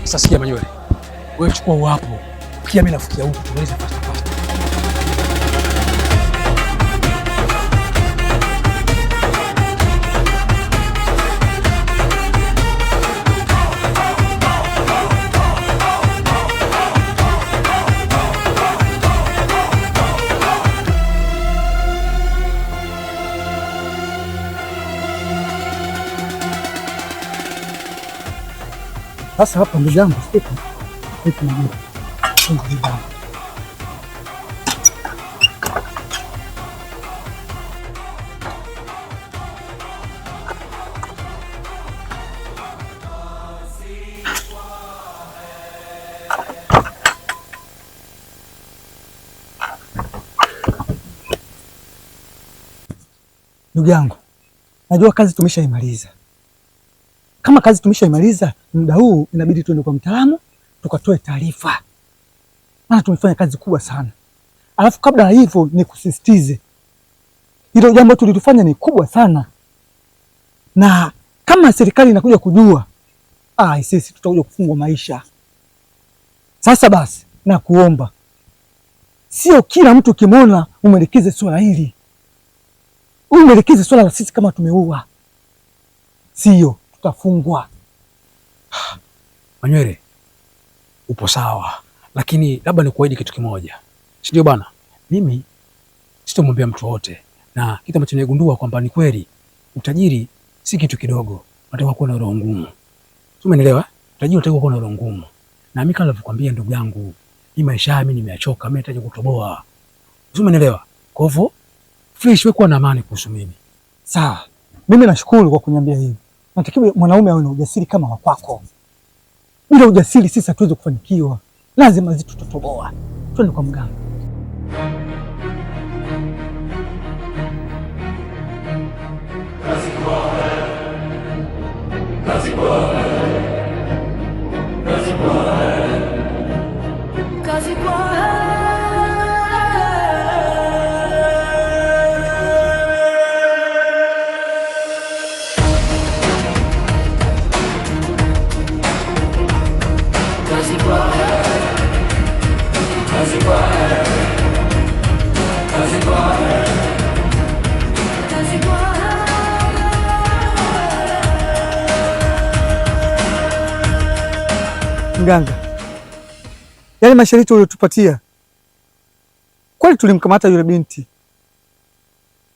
Sasa sikia Manywele, wewe chukua uwapo, pia mimi nafikia huko, tumalize fast. Sasa hapa ndugu yangu, ndugu yangu, najua kazi tumeshaimaliza. Kama kazi tumeshaimaliza, muda huu inabidi tuende kwa mtaalamu tukatoe taarifa, maana tumefanya kazi kubwa sana. Alafu kabla ya hivyo, nikusisitize hilo jambo tulilofanya ni kubwa sana, na kama serikali inakuja kujua, sisi tutakuja kufungwa maisha. Sasa basi, na kuomba sio kila mtu ukimwona umwelekeze swala hili, umwelekeze swala la sisi kama tumeua, sio tutafungwa. Manywele, upo sawa, lakini labda nikuahidi kitu kimoja, si ndio bana? Mimi sitomwambia mtu wote, na kitu ambacho nimegundua kwamba ni kweli utajiri si kitu kidogo, unataka kuwa na roho ngumu. Umeelewa? Utajiri unataka kuwa na roho ngumu, na mimi kama nilivyokuambia ndugu yangu, hii maisha mimi nimeachoka, mimi nataka kutoboa. Umeelewa? Kwa hivyo fresh, wewe kuwa na amani kuhusu mimi. Sawa, mimi nashukuru kwa kuniambia hivi. Natakiwa mwanaume awe na ujasiri kama wa kwako. Bila ujasiri sisi hatuwezi kufanikiwa, lazima zitu tutoboa. Twende kwa mganga. Mganga, yale masharti uliyotupatia kweli tulimkamata yule binti,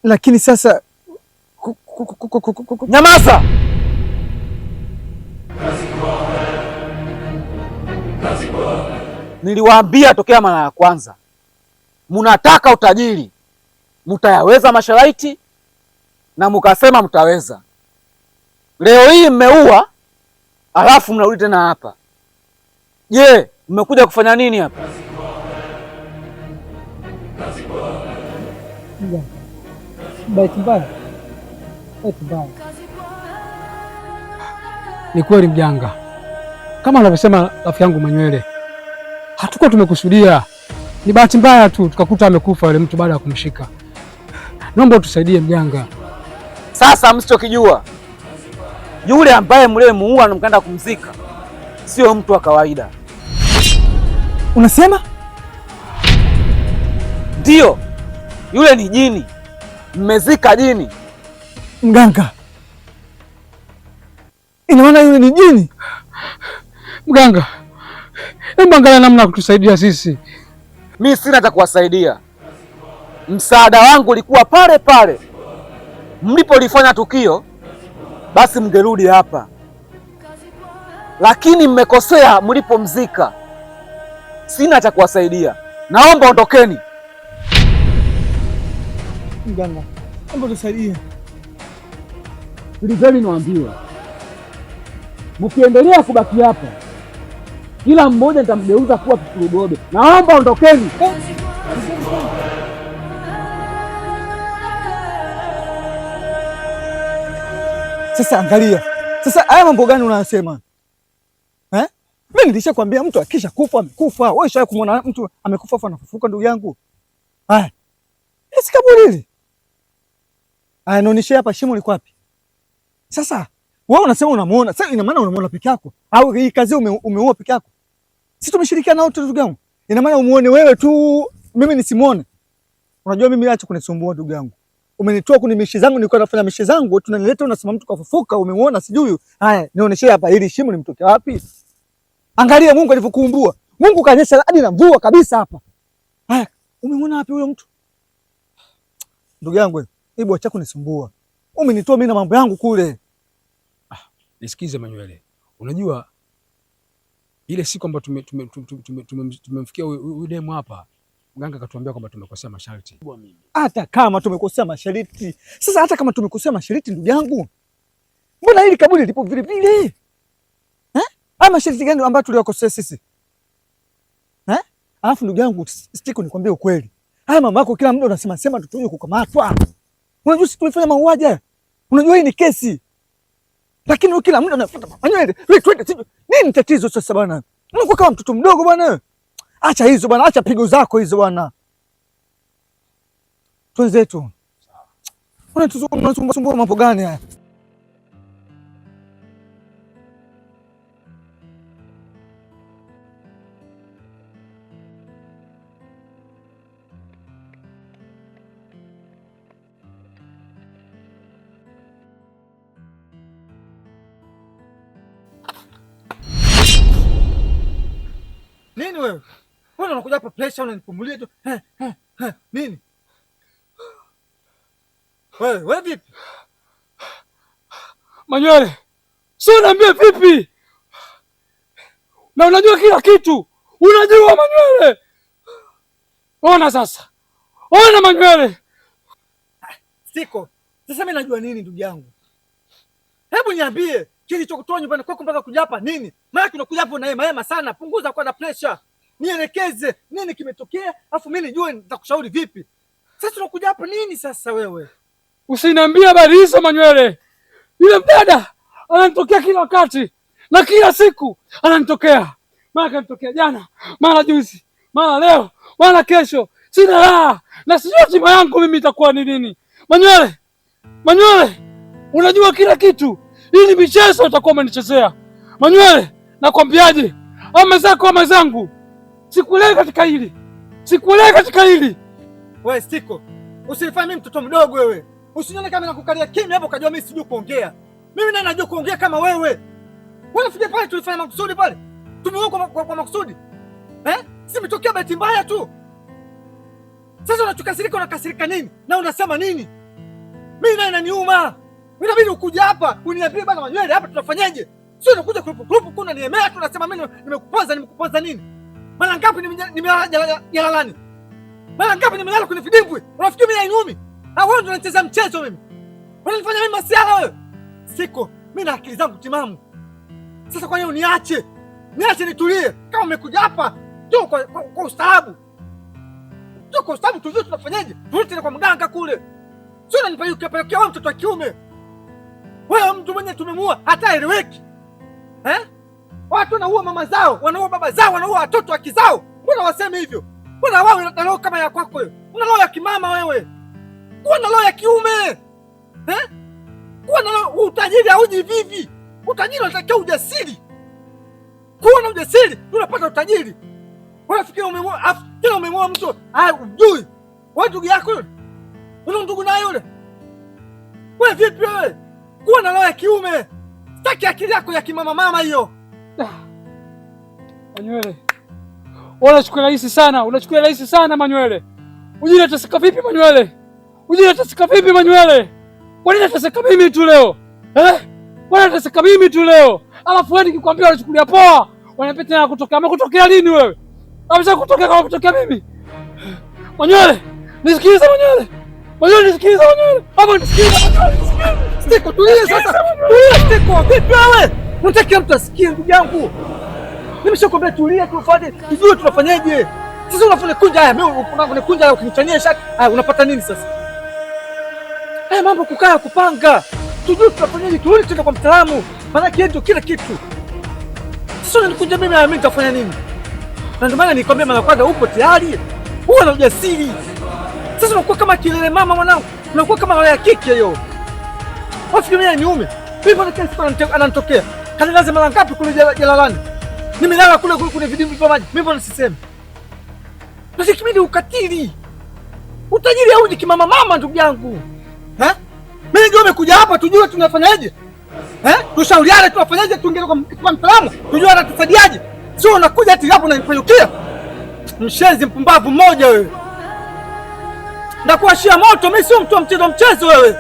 lakini sasa nyamaza! Niliwaambia tokea mara ya kwanza, munataka utajiri, mutayaweza masharti na mukasema mtaweza. Leo hii mmeua, alafu mnarudi tena hapa. Je, mmekuja kufanya nini hapa? Bahati mbaya. Ni kweli mjanga, kama anavyosema rafiki yangu Manywele, hatukuwa tumekusudia, ni bahati mbaya tu tukakuta amekufa yule mtu baada ya kumshika. Naomba utusaidie mjanga. Sasa msichokijua, yule ambaye mliyemuua na mkaenda kumzika sio mtu wa kawaida. Unasema? Ndio, yule ni jini. Mmezika jini. Mganga, ina maana yule ni jini? Mganga, hebu angalia namna ya kutusaidia sisi. Mimi sina cha kuwasaidia. Msaada wangu ulikuwa pale pale mlipolifanya tukio, basi mngerudi hapa, lakini mmekosea mlipomzika. Sina cha kuwasaidia, naomba ondokeni. Mganga, naomba tusaidie. Sikilizeni niwaambie, mkiendelea kubaki hapa, kila mmoja nitamgeuza kuwa kikurugobe. Naomba ondokeni. Sasa angalia, sasa haya mambo gani unayosema eh? Mimi nilishakwambia mtu akisha kufa amekufa. Wewe ushawahi kumwona mtu amekufa afa anafufuka ndugu yangu? Haya, si kaburi hili. Haya, naonyesha hapa shimo liko wapi? Sasa wewe unasema unamuona, sasa ina maana unamuona peke yako au hii kazi umeua peke yako? Sisi tumeshirikiana wote ndugu yangu. Ina maana umuone wewe tu, mimi nisimuone? Unajua mimi acha kunisumbua ndugu yangu. Umenitoa kwenye mishi zangu, nilikuwa nafanya mishi zangu, tunanileta unasema mtu kafufuka, umemuona sijui. Haya, nionyeshe hapa hili shimo limtoke wapi? Angalia Mungu alivyokuumbua. Mungu kanyesha hadi na mvua kabisa hapa. Haya, umemuona wapi huyo mtu? Ndugu yangu, hebu acha kunisumbua. Umenitoa mimi na mambo yangu kule. Nisikize Manywele. Unajua ile siku ambayo tumemfikia huyu demu hapa, mganga akatuambia kwamba tumekosea masharti. Hata kama tumekosea masharti. Sasa hata kama tumekosea masharti ndugu yangu, mbona hili kaburi lipo vile vile? Eh? Haya masharti gani ambayo tuliyokosea sisi? Eh? Alafu ndugu yangu, sitaki nikwambie ukweli. Haya mama yako kila muda unasema sema tutuje kukamatwa. Unajua sisi tulifanya mauaji. Unajua hii ni kesi. Lakini kila muda unafuata Manywele. Wewe twende sije. Nini tatizo sasa bwana? Unakuwa kama mtoto mdogo bwana. Acha hizo bwana, acha pigo zako hizo bwana. Twenzetu. Unasumbua mambo gani haya? Nini wewe? Wewe unakuja hapa pressure unanipumulia tu. Nini? Wewe vipi? Manywele, sio niambie vipi? Na unajua kila kitu. Unajua Manywele. Ona sasa. Ona Manywele. Siko. Sasa mimi najua nini ndugu yangu? Hebu niambie, kilichokutoa nyumbani kwako mpaka kuja hapa nini? Maana tunakuja hapo na hema sana, punguza kwa na pressure. Nielekeze nini kimetokea, afu mimi nijue nitakushauri vipi. Sasa tunakuja hapa nini sasa wewe? Usiniambie habari hizo Manywele. Yule mdada ananitokea kila wakati na kila siku ananitokea. Mara kanitokea jana, mara juzi, mara leo, mara kesho. Sina raha na sijui hatima yangu mimi itakuwa ni nini. Manywele, Manywele, unajua kila kitu. Hii ni michezo utakuwa umenichezea. Manywele, nakwambiaje? Ama zako ama zangu. Sikuelewi katika hili. Sikuelewi katika hili. Wewe Stiko, usifanye mimi mtoto mdogo wewe. Usinione kama nakukalia kimya hapo kajua mimi sijui kuongea. Mimi naye najua kuongea kama wewe. Wewe unafikia pale tulifanya makusudi pale. Tumeua kwa makusudi. Si imetokea bahati mbaya tu. Sasa unakasirika nini? Na unasema nini? Mimi naye inaniuma. Mimi inabidi ukuja hapa uniambie bana Manywele hapa tunafanyaje? Sio unakuja grupu kuna niemea tu unasema mimi nimekupoza nini? Mara ngapi nimelala jalalani? Mara ngapi nimelala kwenye vidimbwi? Unafikiri mimi nainumi? Au wewe ndio unacheza mchezo mimi? Unanifanya mimi masiala wewe? Siko. Mimi na akili zangu timamu. Sasa kwa hiyo niache nitulie. Kama umekuja hapa njoo kwa ustaarabu. Njoo kwa ustaarabu tujue tunafanyaje. Turudi tena kwa mganga kule. Sio unanipelekea wewe mtoto wa kiume. Wewe mtu mwenye tumemua hata eleweki. Watu wanaua mama zao, wanaua baba zao, wanaua watoto wake zao. Mbona waseme hivyo? Mbona wao wana roho kama ya kwako wewe? Una roho ya kimama wewe. Kuwa na roho ya kiume. Kuwa na roho, utajiri hauji vivi. Utajiri unatakiwa ujasiri. Kuwa na ujasiri, unapata utajiri. Unafikiri umemua mtu, ujui. Wewe ndugu yako yule. Una ndugu naye yule. Wewe vipi wewe? Kuwa na roho ya kiume. Sitaki akili yako ya kimama hiyo. Manywele. Unachukua rahisi sana Manywele. Ujira tasika vipi Manywele? Kwa nini tasika mimi tu leo? Bwana tasika mimi tu leo. Alafu wewe nikikwambia unachukulia poa. Wanapita na kutokea lini wewe? Amesha kutokea mimi. Manywele, nisikilize Manywele. Hapo nisikilize Manywele. Stiko tulie sasa. Tulie Stiko. Vipi wewe? Unataka mtu asikie ndugu yangu? Nimeshakwambia tulia tufuate. Tujue tunafanyaje. Sasa unafanya kunja haya, mimi unakunja ukinichania shati. Unapata nini sasa? Haya mambo kukaa kupanga. Tujue tunafanyaje, turudi tena kwa mtaalamu. Maana ndio kila kitu. Sasa unanikunja mimi nitafanya nini? Na ndio maana nikwambia mara kwanza upo tayari. Uwe na ujasiri. Sasa unakuwa kama kilele mama mwanangu. Unakuwa kama wale ya kike hiyo. Wafikiria niume. Mimi bwana kesi ananitokea. Kanilaze mara ngapi kule jalalani? Nimelala kule kwenye vidimbwi vya maji. Mimi bwana sisemi. Nasikimini ukatili. Utajiri hauji kimama ndugu yangu. Mimi ndio nimekuja hapa tujue tunafanyaje. Tushauriane tunafanyaje, tuingie kwa mtaalamu. Tujue atatusaidiaje. Sio unakuja ati hapo unanipelekea. Mshenzi mpumbavu mmoja wewe. Ndakuashia moto, mimi sio mtu wa mchezo wewe.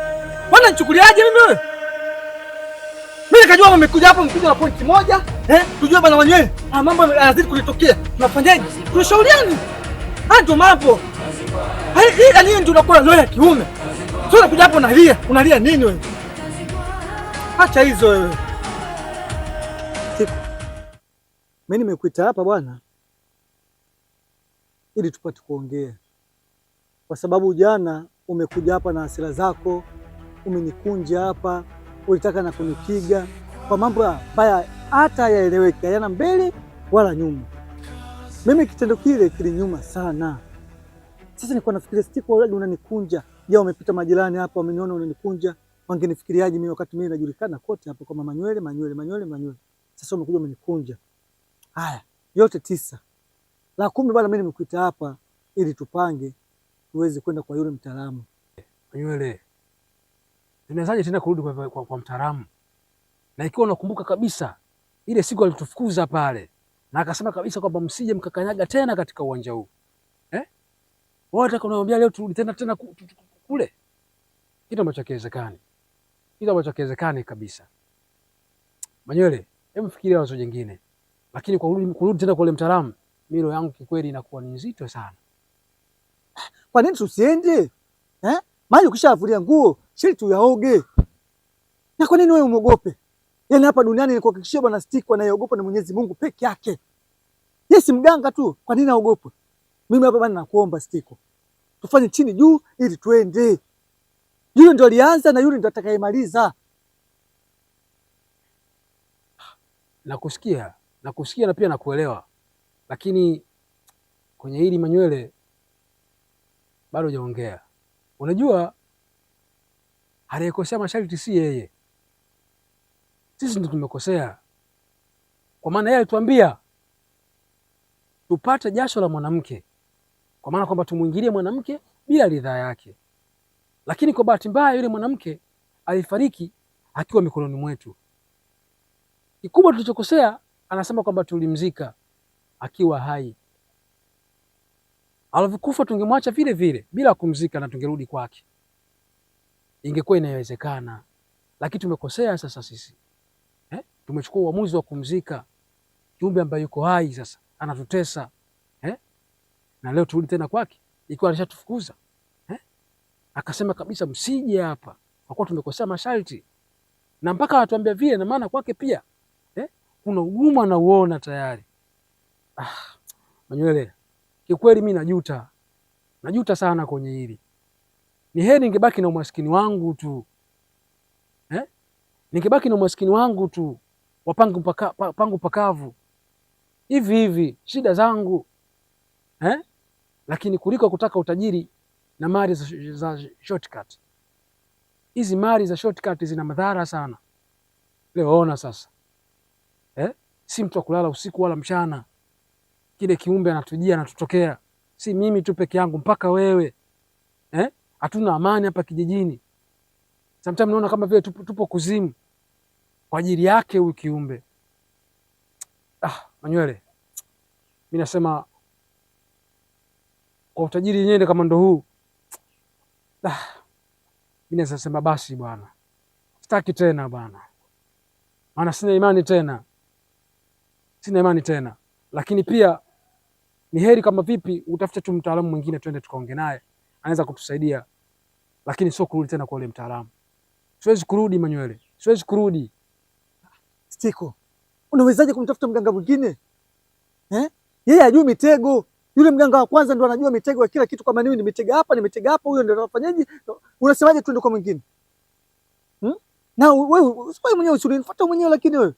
Bwana nichukuliaje mimi wewe? Mimi nikajua mmekuja hapo mkuja na pointi moja, tujue bana Manywele. Mambo yanazidi kunitokea. Tunafanyaje? Tunashauriana. Ndio mambo. Yaani ndio unakuwa roho ya kiume. Sio unakuja hapo unalia nini wewe? Acha hizo wewe. Mimi nimekuita hapa bwana ili tupate kuongea. Kwa sababu jana umekuja hapa na hasira zako, umenikunja hapa, ulitaka na kunipiga kwa mambo ambayo hata yaeleweki, hayana mbele wala nyuma. Mimi kitendo kile kilinyuma sana. Sasa nilikuwa nafikiria Stiko wewe unanikunja. Je, umepita majirani hapa wameniona unanikunja, wangenifikiriaje mimi wakati mimi najulikana kote hapa kwa Manywele. Sasa umekuja umenikunja. Haya, yote 9. La 10 bwana, mimi nimekuita hapa ili tupange tuweze kwenda kwa yule mtaalamu. Manywele, tunawezaje tena kurudi kwa mtaalamu? Na ikiwa unakumbuka kabisa ile siku alitufukuza pale na akasema kabisa kwamba msije mkakanyaga tena katika uwanja huu. Wewe unataka kuniambia leo turudi tena kule? Kitu ambacho hakiwezekani kabisa. Manywele, hebu fikiria wazo jingine. Lakini kwa kurudi tena kwa yule mtaalamu, mimi roho yangu kikweli inakuwa ni nzito sana. Kwa nini tusiende? Maji ukishavulia nguo, sharti uyaoge. Na kwa nini wewe umogope? Yaani hapa duniani ni kuhakikishia bwana Stiko anayeogopa ni Mwenyezi Mungu peke yake. Yeye si mganga tu, kwa nini aogope? Mimi hapa bwana nakuomba Stiko. Tufanye chini juu ili tuende. Yule ndio alianza na yule ndio atakayemaliza. Nakusikia na pia nakuelewa. Lakini kwenye hili Manywele bado hujaongea. Unajua aliyekosea masharti si yeye. Sisi ndio tumekosea. Kwa maana yeye alituambia tupate jasho la mwanamke. Kwa maana kwamba tumuingilie mwanamke bila ridhaa yake. Lakini kwa bahati mbaya yule mwanamke alifariki akiwa mikononi mwetu. Kikubwa tulichokosea anasema kwamba tulimzika akiwa hai. Alivyokufa tungemwacha vile vile bila kumzika na tungerudi kwake, ingekuwa inawezekana, lakini tumekosea sasa sisi tumechukua uamuzi wa kumzika kiumbe ambaye yuko hai, sasa anatutesa na leo turudi tena kwake ikiwa alishatufukuza akasema kabisa msije hapa kwa kuwa tumekosea masharti, na mpaka anatuambia vile, na maana kwake pia kuna ugumu anauona tayari. Manywele, kikweli mimi najuta sana kwenye hili. Ni heri ningebaki na umaskini wangu tu ningebaki na umaskini wangu tu pangu pakavu hivi hivi, shida zangu lakini kuliko kutaka utajiri na mali za shortcut. Hizi mali za shortcut zina madhara sana. Leo ona sasa si mtu wa kulala usiku wala mchana, kile kiumbe anatujia anatutokea, si mimi tu peke yangu, mpaka wewe hatuna amani hapa kijijini. Sometimes naona kama vile tupo kuzimu kwa ajili yake huyu kiumbe. Manywele, mimi nasema kwa utajiri yenyewe kama ndo huu, mimi nasema basi bwana, sitaki tena bwana, maana sina imani tena. Lakini pia ni heri kama vipi utafute tu mtaalamu mwingine, twende tukaonge naye, anaweza kutusaidia, lakini sio kurudi tena kwa ule mtaalamu. Siwezi kurudi Manywele, siwezi kurudi. Stiko, unawezaje kumtafuta mganga mwingine? Yeye ajui mitego. Yule mganga wa kwanza ndo anajua mitego ya kila kitu, kama mimi nimetega hapa, huyo ndo anafanyaje? Unasemaje tuende kwa mwingine? Na wewe usipai mwenyewe, usinifuata mwenyewe, lakini wewe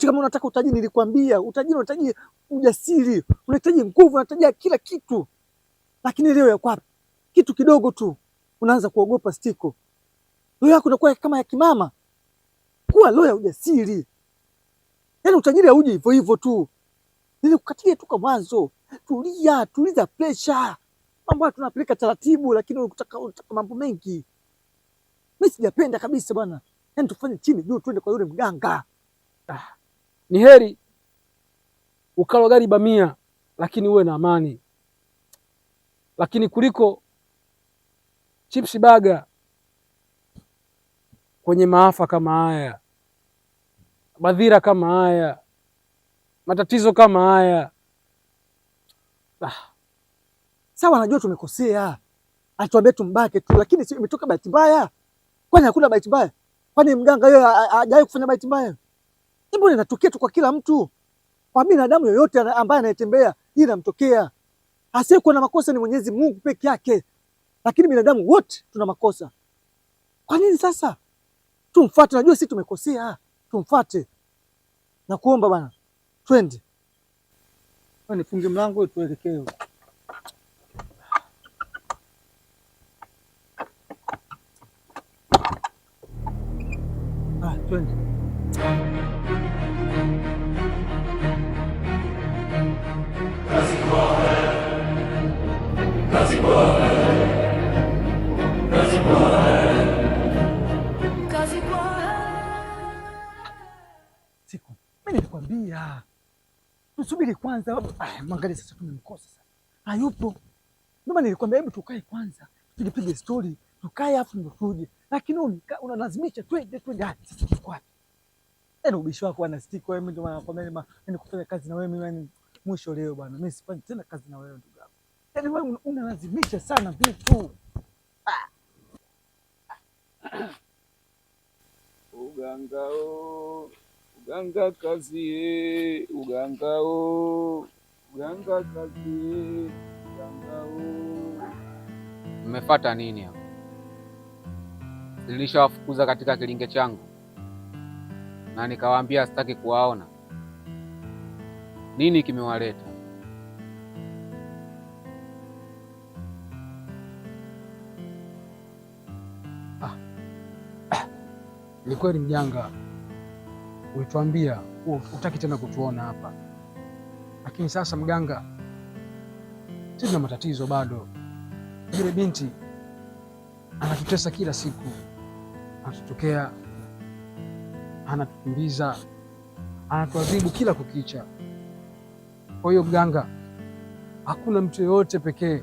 kama unataka utajiri, nilikwambia utajiri unahitaji ujasiri, unahitaji nguvu, unahitaji kila kitu. Lakini leo yako wapi? Kitu kidogo tu unaanza kuogopa Stiko. Leo yako inakuwa kama ya kimama. Kuwa leo ya ujasiri. Yaani utajiri hauji hivyo hivyo tu. Nilikukatilia tu kwa mwanzo. Tuliza pressure. Mambo tunapeleka taratibu, lakini unataka mambo mengi. Mimi sijapenda kabisa bwana. Yaani tufanye chini juu twende kwa yule mganga. Ni heri ukalo gari bamia lakini uwe na amani, lakini kuliko chipsi baga kwenye maafa kama haya, madhira kama haya, matatizo kama haya. Sawa, najua tumekosea, atuambie tumbake tu, lakini si imetoka bahati mbaya. Kwani hakuna bahati mbaya? Kwani mganga yeye hajawahi kufanya bahati mbaya? Mbona inatokea tu kwa kila mtu? Kwa binadamu yoyote ambaye anayetembea hii inamtokea. Asiyekuwa na makosa ni Mwenyezi Mungu peke yake, lakini binadamu wote tuna makosa. Kwa nini sasa tumfuate? Najua sisi tumekosea, tumfuate. Na kuomba bwana, twende. Nifunge mlango tuelekee. Twende. Siku mimi nilikwambia tusubiri kwanza. Mwangalie sasa, tumemkosa sasa, hayupo. Ndio maana nilikwambia hebu tukae kwanza, tupige story, tukae afu ndio tuje. Lakini unalazimisha twende. Sasa tuko wapi? Yaani ubishi wako ana Stiko, wewe ndio maana nakwambia mimi kufanya kazi na wewe, mimi mwisho leo bwana, mimi sifanyi tena kazi na wewe ndugu yangu. Yaani wewe unalazimisha sana vitu. Uganga kazi, uganga kazi, Mmefuata nini hapo? Nilishawafukuza katika kilinge changu na nikawaambia sitaki kuwaona. Nini kimewaleta? Ni kweli mjanga, ulituambia hutaki tena kutuona hapa, lakini sasa mganga, sisi tuna matatizo bado. Yule binti anatutesa kila siku, anatutokea, anatukimbiza, anatuadhibu kila kukicha. Kwa hiyo mganga, hakuna mtu yoyote pekee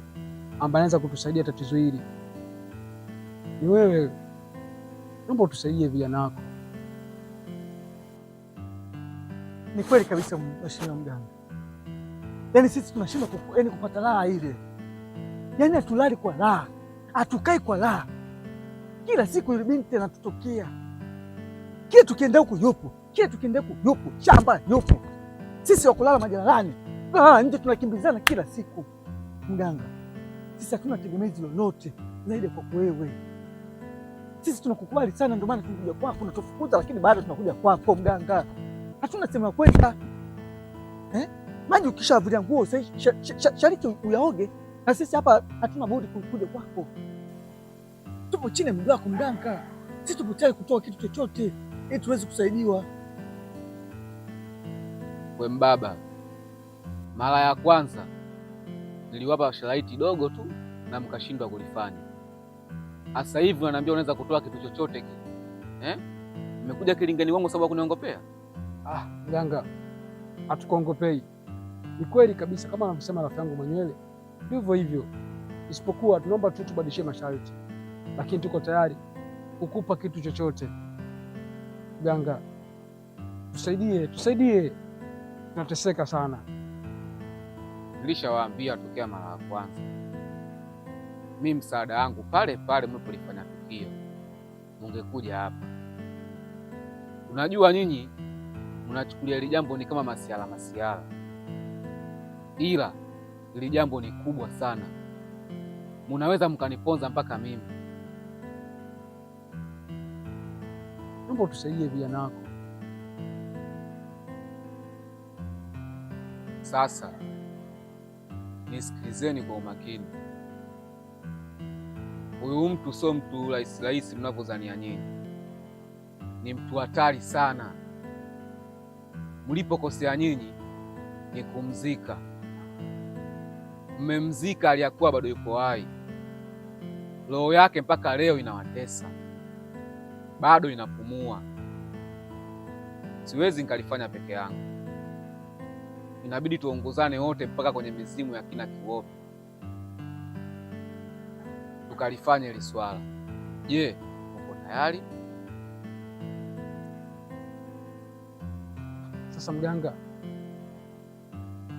ambaye anaweza kutusaidia tatizo hili, ni wewe. Naomba utusaidie vijana wako. Ni kweli kabisa mheshimiwa mganga, yaani sisi tunashindwa kupata raha ile, yaani hatulali kwa raha, hatukai kwa raha. Kila siku ile binti anatutokea, kila tukienda huko yupo, kila tukienda huko yupo, shamba yupo. Sisi wakulala majalalani, nje tunakimbizana kila siku. Mganga, sisi hatuna tegemezi lolote zaidi kwako wewe. Sisi tunakukubali sana, ndio maana tunakuja kwako. Unatufukuza lakini bado tunakuja kwako mganga, hatuna sema ya kwenda. Maji ukishavulia nguo shariki uyaoge, na sisi hapa hatuna budi kuja kwako. Tupo chini ya mguu wako mganga, sisi tupo tayari kutoa kitu chochote ili tuweze kusaidiwa. We mbaba, mara ya kwanza niliwapa sharaiti dogo tu na mkashindwa kulifanya. Sasa hivi unaniambia unaweza kutoa kitu chochote kile. Nimekuja kilingani wangu sababu kuniongopea? Mganga, hatukuongopei. Ni kweli kabisa kama anavyosema rafiki yangu Manywele, ndivyo hivyo. Isipokuwa tunaomba tu tubadilishie masharti, lakini tuko tayari kukupa kitu chochote. Mganga, tusaidie, tunateseka sana. Nilishawaambia tokea mara ya kwanza, mimi msaada wangu pale pale mlipolifanya tukio, mungekuja hapa. Unajua nyinyi mnachukulia hili jambo ni kama masiala, ila hili jambo ni kubwa sana, munaweza mkaniponza mpaka mimi. Naomba utusaidie vijana wako. Sasa nisikilizeni kwa umakini. Huyu mtu sio mtu rahisi mnavyodhania nyinyi, ni mtu hatari sana. Mlipokosea nyinyi ni kumzika. Mmemzika aliyakuwa bado yuko hai. Roho yake mpaka leo inawatesa, bado inapumua. Siwezi nikalifanya peke yangu, inabidi tuongozane wote mpaka kwenye mizimu ya kina Kiwope tukalifanya hili swala. Je, uko tayari? Sasa mganga,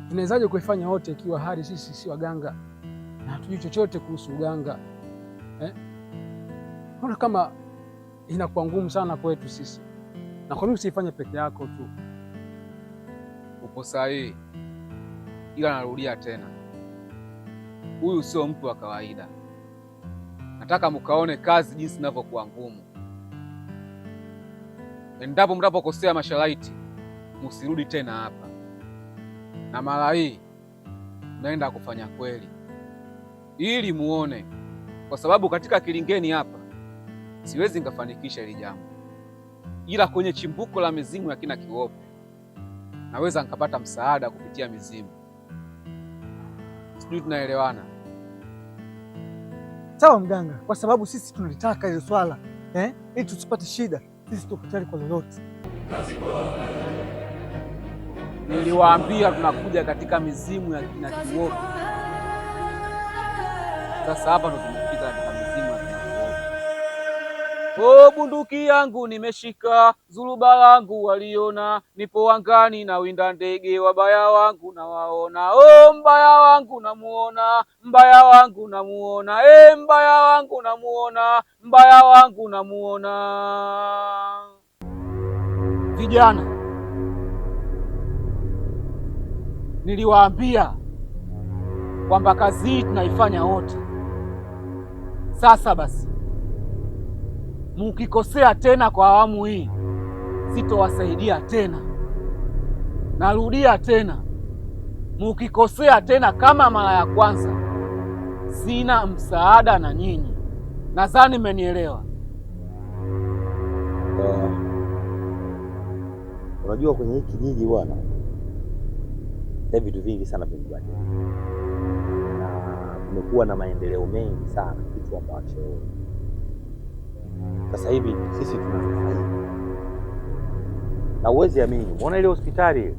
tunawezaje kuifanya wote ikiwa hali sisi si waganga na hatujui chochote kuhusu uganga? Naona kama inakuwa ngumu sana kwetu sisi. Na kwa nini usifanye peke yako tu? Upo sahihi, ila narudia tena, huyu sio mtu wa kawaida. Nataka mkaone kazi jinsi inavyokuwa ngumu. Endapo mtapokosea masharti, msirudi tena hapa, na mara hii naenda kufanya kweli ili muone, kwa sababu katika kilingeni hapa siwezi nikafanikisha hili jambo, ila kwenye chimbuko la mizimu ya kina Kiwope naweza nikapata msaada kupitia mizimu. Sijui tunaelewana? Sawa mganga, kwa sababu sisi tunalitaka ile swala ili tusipate shida. Sisi tuko tayari kwa lolote. Niliwaambia tunakuja katika mizimu ya kina Kiwope. Sasa hapa ndo tumefika katika mizimu ya kina Kiwope. Bunduki yangu nimeshika, zuluba langu waliona, nipo angani na winda ndege, wabaya wangu na waona. Mbaya wangu namuona, mbaya wangu namuona, mbaya wangu namuona, mbaya wangu namuona. Vijana, niliwaambia kwamba kazi hii tunaifanya wote. Sasa basi, mukikosea tena kwa awamu hii, sitowasaidia tena. Narudia tena, mukikosea tena kama mara ya kwanza, sina msaada na nyinyi. Nadhani mmenielewa. Unajua kwenye hiki kijiji bwana, vitu vingi sana vimebadilika na kumekuwa na maendeleo mengi sana, kitu ambacho sasa hivi sisi tunafaidi. Na uwezi amini, umeona ile hospitali ile,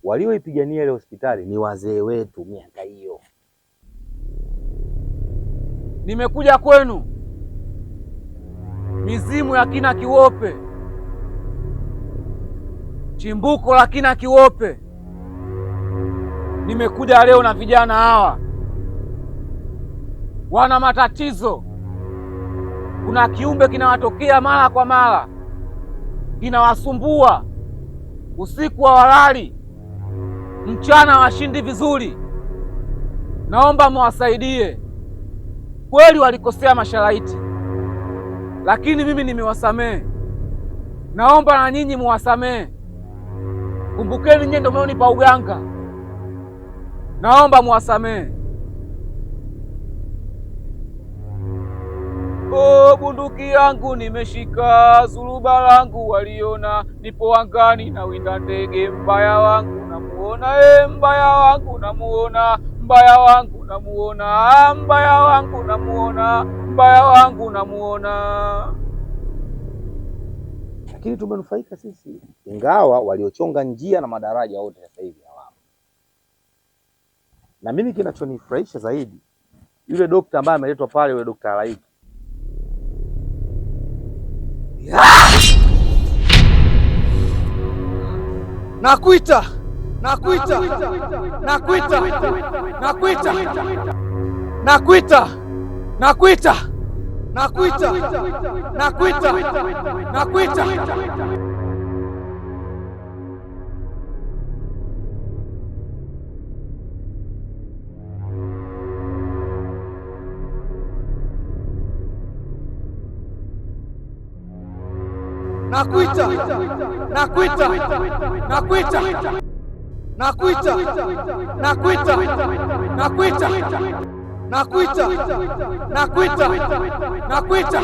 walioipigania ile hospitali ni wazee wetu miaka hiyo. Nimekuja kwenu, mizimu ya kina Kiwope, chimbuko la kina Kiwope. Nimekuja leo na vijana hawa, wana matatizo. Kuna kiumbe kinawatokea mara kwa mara, kinawasumbua usiku, wa walali, mchana washindi vizuri. Naomba mwasaidie. Kweli walikosea masharaiti, lakini mimi nimewasamehe. Naomba na nyinyi muwasamehe. Kumbukeni nyinyi ndio mnaonipa uganga. Naomba muwasamehe. Oh, bunduki yangu nimeshika, suluba langu waliona, nipo angani na winda ndege. Mbaya wangu namuona, mbaya wangu namuona, mbaya wangu namuona, mbaya wangu namuona, mbaya wangu namuona. Lakini tumenufaika sisi, ingawa waliochonga njia na madaraja wote sasa hivi hawapo. Na mimi kinachonifurahisha zaidi, yule dokta ambaye ameletwa pale, yule Dokta Alaiki. Nakuita, nakuita, nakuita, nakuita, nakuita, nakuita, nakuita, nakuita, nakuita. Nakuita, nakuita, nakuita, nakuita, nakuita, nakuita, nakuita, nakuita,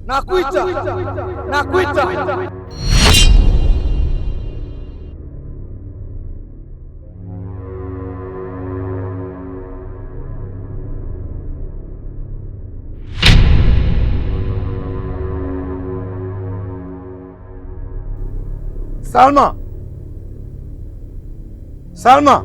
nakuita, nakuita, nakuita. Salma! Salma!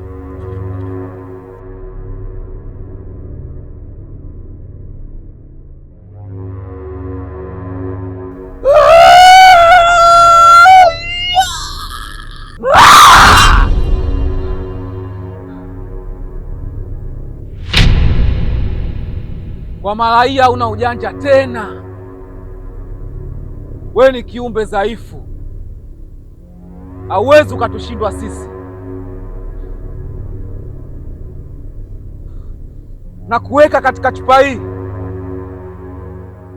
Kwa mara hii hauna ujanja tena. We ni kiumbe dhaifu, hauwezi ukatushindwa sisi. Na kuweka katika chupa hii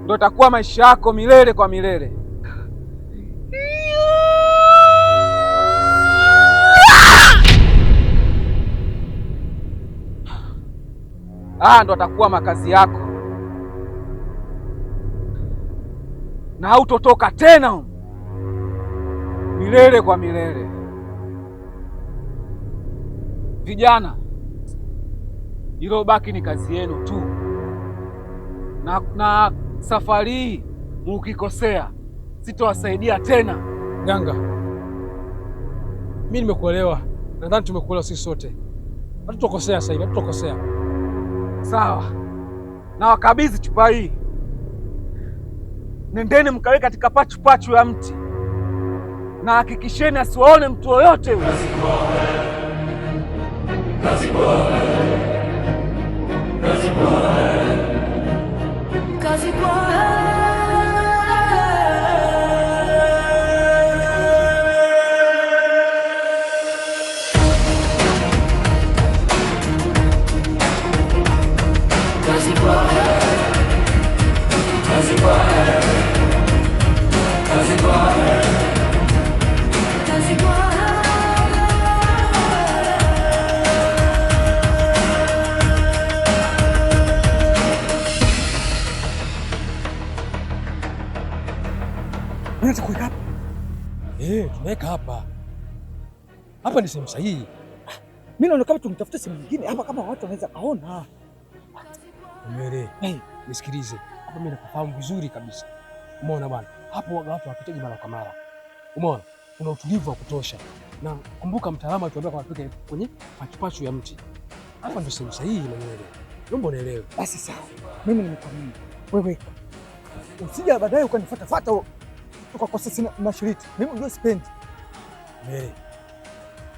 ndio itakuwa maisha yako milele kwa milele. Ndo atakuwa makazi yako na hautotoka tena milele kwa milele. Vijana, ilobaki ni kazi yenu tu, na safari hii mukikosea sitowasaidia tena. Ganga, mimi nimekuelewa, nadhani tumekuelewa sisi sote. Hatutokosea sasa hivi, hatutokosea. Sawa, na wakabidhi chupa hii, nendeni mkawe katika pachu ya mti, na hakikisheni asiwaone mtu yoyote yule. Tunaweka hapa. Hapa ni sehemu sahihi. Mimi naona kama tumtafute sehemu nyingine hapa, kama watu wanaweza kaona. Umere, nisikilize. Hapa mimi nakufahamu vizuri kabisa. Umeona bwana? Hapo watu wapitaji mara kwa mara. Umeona? kuna utulivu wa kutosha. Na kumbuka mtaalamu alituambia kwa tupike kwenye pachupachu ya mti. Hapa ndio sehemu sahihi Manywele. Naomba unielewe. Basi sawa. Mimi nimekwamini. Wewe usija baadaye ukanifuata ukakosa sina mashiriti. Mimi ndio sipendi.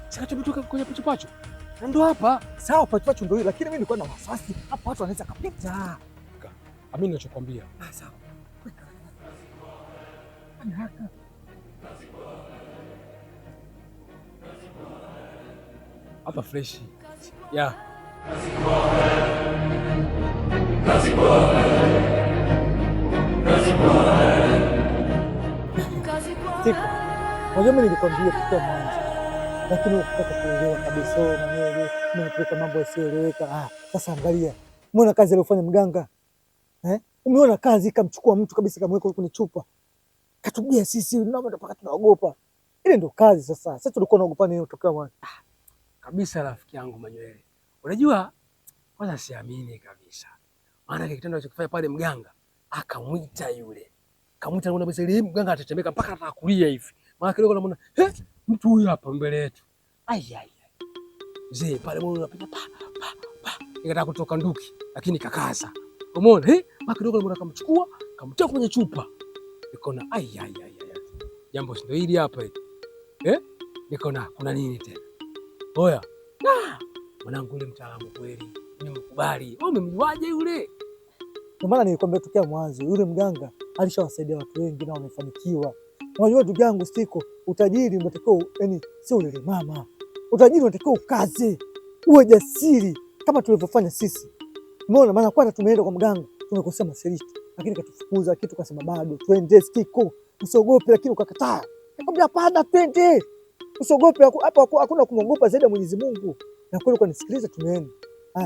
Sasa tumetoka kwenye pachupachu. Na ndo hapa. Sawa, pachupachu ndio, lakini mimi nilikuwa na wasiwasi. Hapa watu wanaweza kapita. Amini ninachokwambia. Sawa. Hapa fresh. Ya. Unajua mimi nilikwambia tukiwa mwanzo, lakini ukataka kuelewa kabisa Manywele, nimepeleka mambo yasiyoeleweka. Sasa angalia, umeona kazi aliyofanya mganga Umeona kazi, kamchukua mtu kabisa, kamweka kwenye chupa, katubia sisi mpaka tunaogopa. Ile ndo kazi sasa. Sasa tulikuwa tunaogopa nini kutokea mwana? Kabisa rafiki yangu Manywele. Unajua kwanza siamini kabisa. Maana kitendo alichokifanya pale mganga, akamwita yule. Kamwita yule basi ile mganga atatemeka mpaka atakulia hivi. Maana kidogo namuona, mtu huyu hapa mbele yetu. Ai. Mzee pale mbona unapiga pa. Nikataka kutoka nduki, lakini kakaza. Umeona? Maana kidogo namuona kamchukua, kamtia kwenye chupa. Nikaona ai. Jambo ndio hili hapa hili. Nikaona kuna nini tena? Oya. Mwanangu yule mtaalamu kweli. Nimekubali. Wewe umemjuaje yule? Kwa maana nilikwambia tokea mwanzo, yule mganga alishawasaidia watu wengi na wamefanikiwa. Unajua ndugu yangu Stiko, utajiri unatakiwa sio ulele mama. Utajiri unatakiwa ukaze, uwe jasiri kama tulivyofanya sisi. Umeona, maana kwanza tumeenda kwa mganga, tumekosea mashariti, lakini katufukuza kitu, kasema bado twende Stiko. Usiogope, lakini ukakataa. Nikwambia hapana, twende. Usiogope, hapa hakuna kumwogopa zaidi ya Mwenyezi Mungu. Na kweli kwa nisikiliza tumeenda.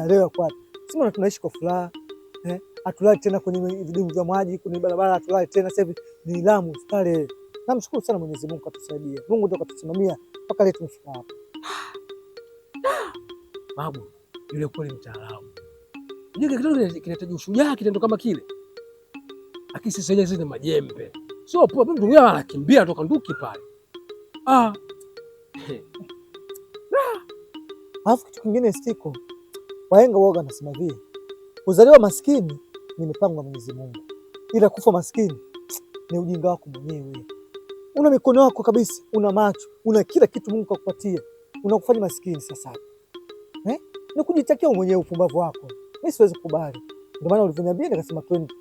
Leo kwa sema tunaishi kwa furaha. Hatulali tena kwenye vidimbwi vya maji, kwenye barabara hatulali tena, sasa hivi ni Lamu stare. Namshukuru sana Mwenyezi Mungu katusaidia. Mungu ndio katusimamia mpaka leo tumefika hapa. Babu, yule kweli mtaalamu. Yule kitu kinahitaji ushujaa, kitendo kama kile. Lakini sisi wenyewe sisi ni majembe. Sio poa, mtu mwingine anakimbia toka nduki pale. Alafu kitu kingine Stiko, wahenga woga nasema hivi, kuzaliwa maskini ni mipango ya Mwenyezi Mungu, ila kufa maskini ni ujinga wako mwenyewe. Una mikono yako kabisa, una macho, una kila kitu Mungu kakupatia, unakufanya maskini sasa. Ni kujitakia mwenyewe upumbavu wako. Mimi siwezi kukubali. Ndio maana ulivyoniambia nikasema twende.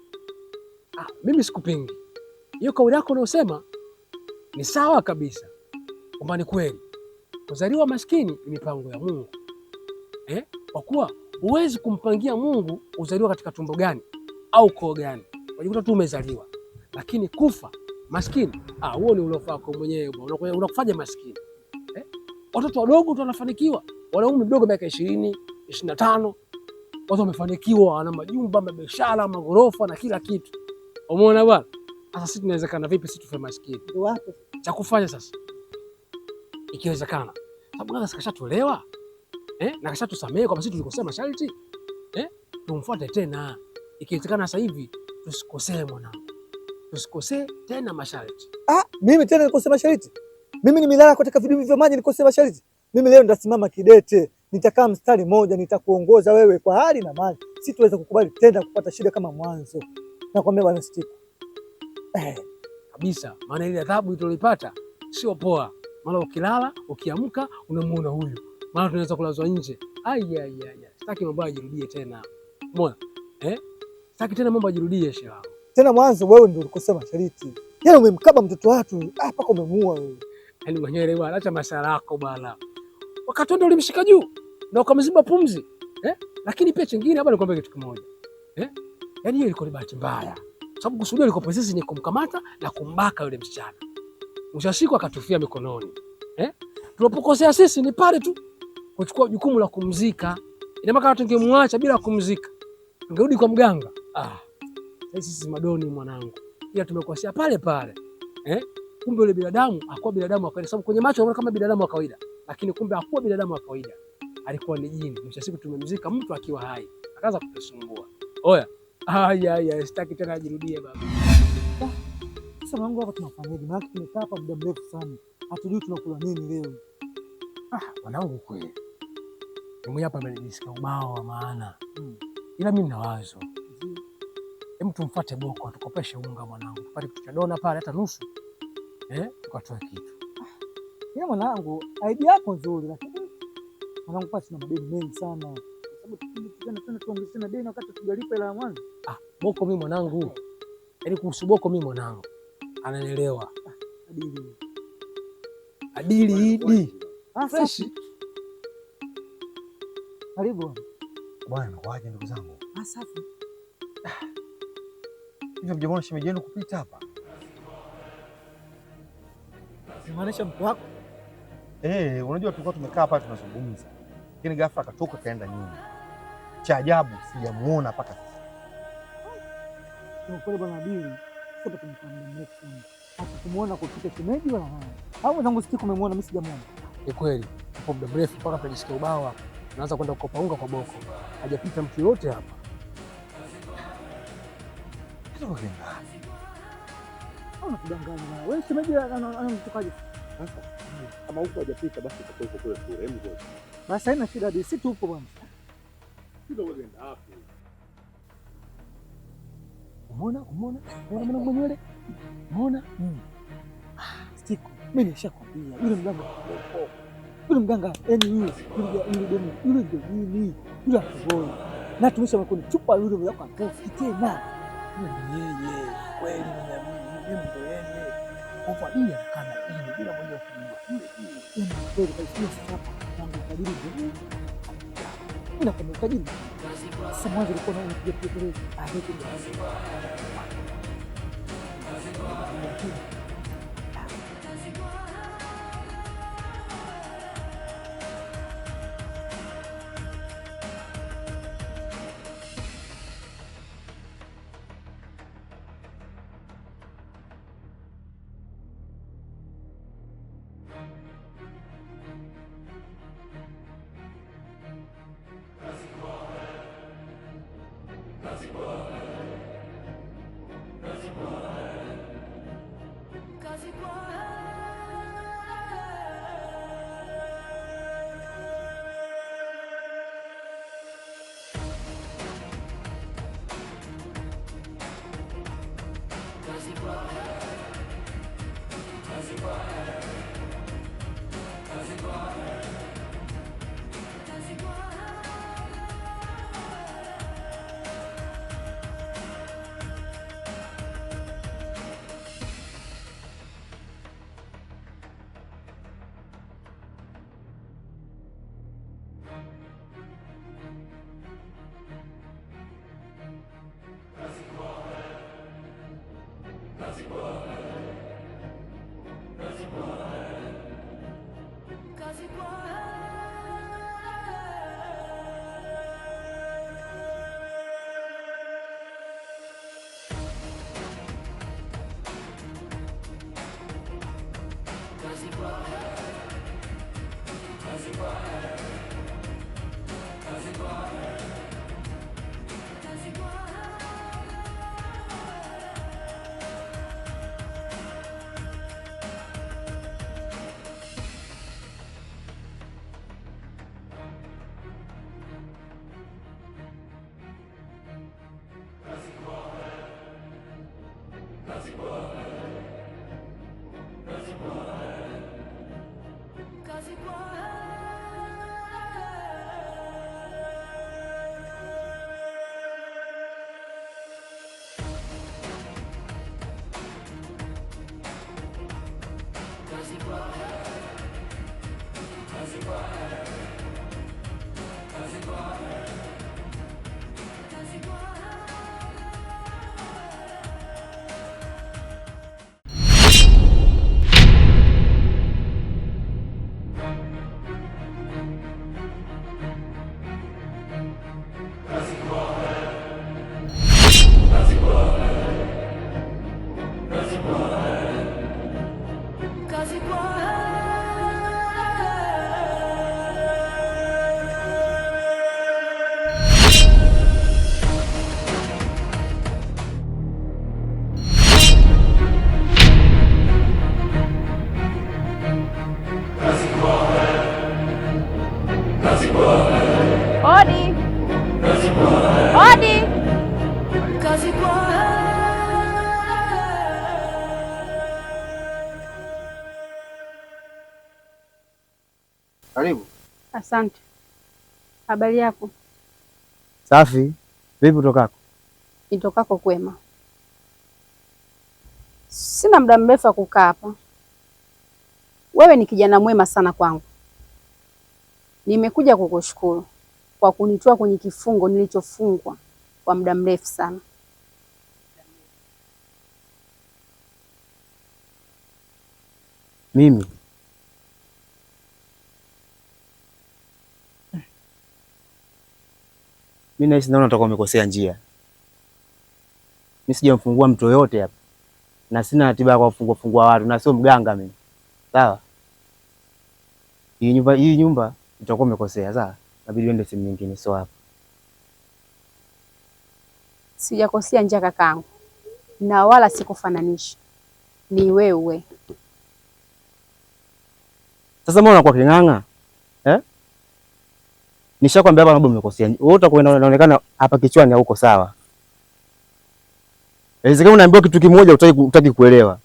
Mimi sikupingi. Hiyo kauli yako unayosema ni sawa kabisa. Kwamba ni kweli. Kuzaliwa maskini ni mipango ya Mungu. Kwa kuwa huwezi kumpangia Mungu uzaliwa katika tumbo gani au koo gani. Unajikuta tu umezaliwa. Lakini kufa maskini, huo ni ulofa wako mwenyewe bwana. Unakufanya maskini. Watoto wadogo tu wanafanikiwa. Wana umri mdogo miaka 20, 25. Watu wamefanikiwa, wana majumba, biashara, magorofa na kila kitu. Umeona bwana? Sasa sisi tunawezekana vipi sisi tufe maskini? Wapi? Cha kufanya sasa. Ikiwezekana. Sababu gani sikashatolewa? Na kashatusamehe kwa sisi tulikosea masharti. Tumfuate tena. Ikiwezekana sasa hivi tusikosee mwanangu. Tusikosee tena masharti. Mimi tena nikosea masharti? Mimi nimelala katika vidimbwi vya maji nikosea masharti? Mimi leo nitasimama kidete, nitakaa mstari moja, nitakuongoza wewe kwa hali na mali. Sitaweza kukubali tena kupata shida kama mwanzo. Nakwambia bwana Stiko. Kabisa, maana ile adhabu tulipata sio poa. Maana ukilala, ukiamka unamuona huyu. Maana tunaweza kulazwa nje. Sitaki mambo yajirudie tena. Umeona? Sitaki tena mambo yajirudie shela. Tena mwanzo wewe ndio ulikosea masharti. Yeye umemkaba mtoto watu, mpaka umemuua wewe. Yaani Manywele bwana, acha masala yako bwana. Wakati ndio ulimshika juu na ukamziba pumzi. Lakini pia chingine hapa nikwambia kitu kimoja. Yaani hiyo ilikuwa ni bahati mbaya. Sababu kusudia ilikuwa sisi ni kumkamata na kumbaka yule msichana. Mshashiko akatufia mikononi. Tulipokosea sisi ni pale tu kuchukua jukumu la kumzika. Ina maana tungemwacha bila kumzika, tungerudi kwa mganga. Sisi madoni mwanangu. Ila tumekosea pale pale. Kumbe yule binadamu hakuwa binadamu wa kawaida. Sababu kwenye macho anaona kama binadamu wa kawaida, lakini kumbe hakuwa binadamu wa kawaida. Alikuwa ni jini. Mshasiku tumemzika mtu akiwa hai. Akaanza kutusumbua. Oya. Sitaki tena ajirudie baba. Sasa wangu hapa tunafanyaje? Maana tumekaa hapa muda mrefu sana. hatujui tunakula nini leo. Mwanangu kweli. Mimi hapa nimejisikia ubao wa maana. Ila mimi nina wazo. Hebu tumfuate Boko tukopeshe unga mwanangu. Tupate kitu cha dona pale hata nusu. Tukatoe kitu. Ya mwanangu, idea yako nzuri lakini mwanangu pasi na madeni mengi sana. Sababu tukipigana tuongezane deni wakati tujalipa ile ya mwanzo. Boko mimi mwanangu. Yaani kuhusu Boko mimi mwanangu. Ananielewa. Adili hidi. Fresh. Karibu. Bwana, waje ndugu zangu. Safi. Hivi mjamwona shemeji yenu kupita hapa? Simaanisha mtu wako? Unajua tulikuwa tumekaa hapa tunazungumza. Lakini ghafla akatoka kaenda nyuma. Cha ajabu sijamuona mpaka sasa. Kwa bwana Adili, sasa tumkamda mrefu. Hata kumuona kupita shemeji wala nani. Au zangu siku umemwona mimi sijamuona. Ni kweli. Tupo muda mrefu mpaka tunajisikia ubao hapa. Tunaanza kwenda kukopa unga kwa Boko. Hajapita mtu yote hapa. Unatudanganya. Wewe shemeji anamtukaje? Sasa kama huko hajapita basi tutakuwa kule kule. Hebu ngoja. Basi haina shida, sisi tupo bwana. Ndio wewe ndio hapo. Umeona mwenyewe? Umeona? Siku mimi nishakwambia yule mganga yani yule ndio akuboi. Na tumeshamwekoni chupa yule mganga akatoki tena. Yeye kweli mimi ndio yeye. Kwa nini akana hivi bila mwenye kujua? Yule kweli kabisa hapa tangu kadiri ndio. Ina kama kadiri. Sasa mwanzo ulikuwa na unapiga kule. Karibu. Asante. Habari yako? Safi. Vipi utokako? Nitokako kwema. Sina muda mrefu wa kukaa hapa. Wewe ni kijana mwema sana kwangu. Nimekuja kukushukuru kwa kunitoa kwenye kifungo nilichofungwa kwa muda mrefu sana. Mimi nahisi naona utakuwa umekosea njia. Mimi sijamfungua mtu yoyote hapa, na sina ratiba ya kufungua watu, na sio mganga mimi. Sawa? Hii nyumba utakuwa umekosea, sawa? Inabidi uende sehemu nyingine, sio hapa. Sijakosea njia kakaangu, na wala sikufananisha. Ni wewe. Sasa mbona unakuwa king'ang'a? Nishakwambia hapa labda umekosea. Wewe utakwenda unaonekana hapa kichwani hauko sawa. Inawezekana unaambiwa kitu kimoja utaki kuelewa.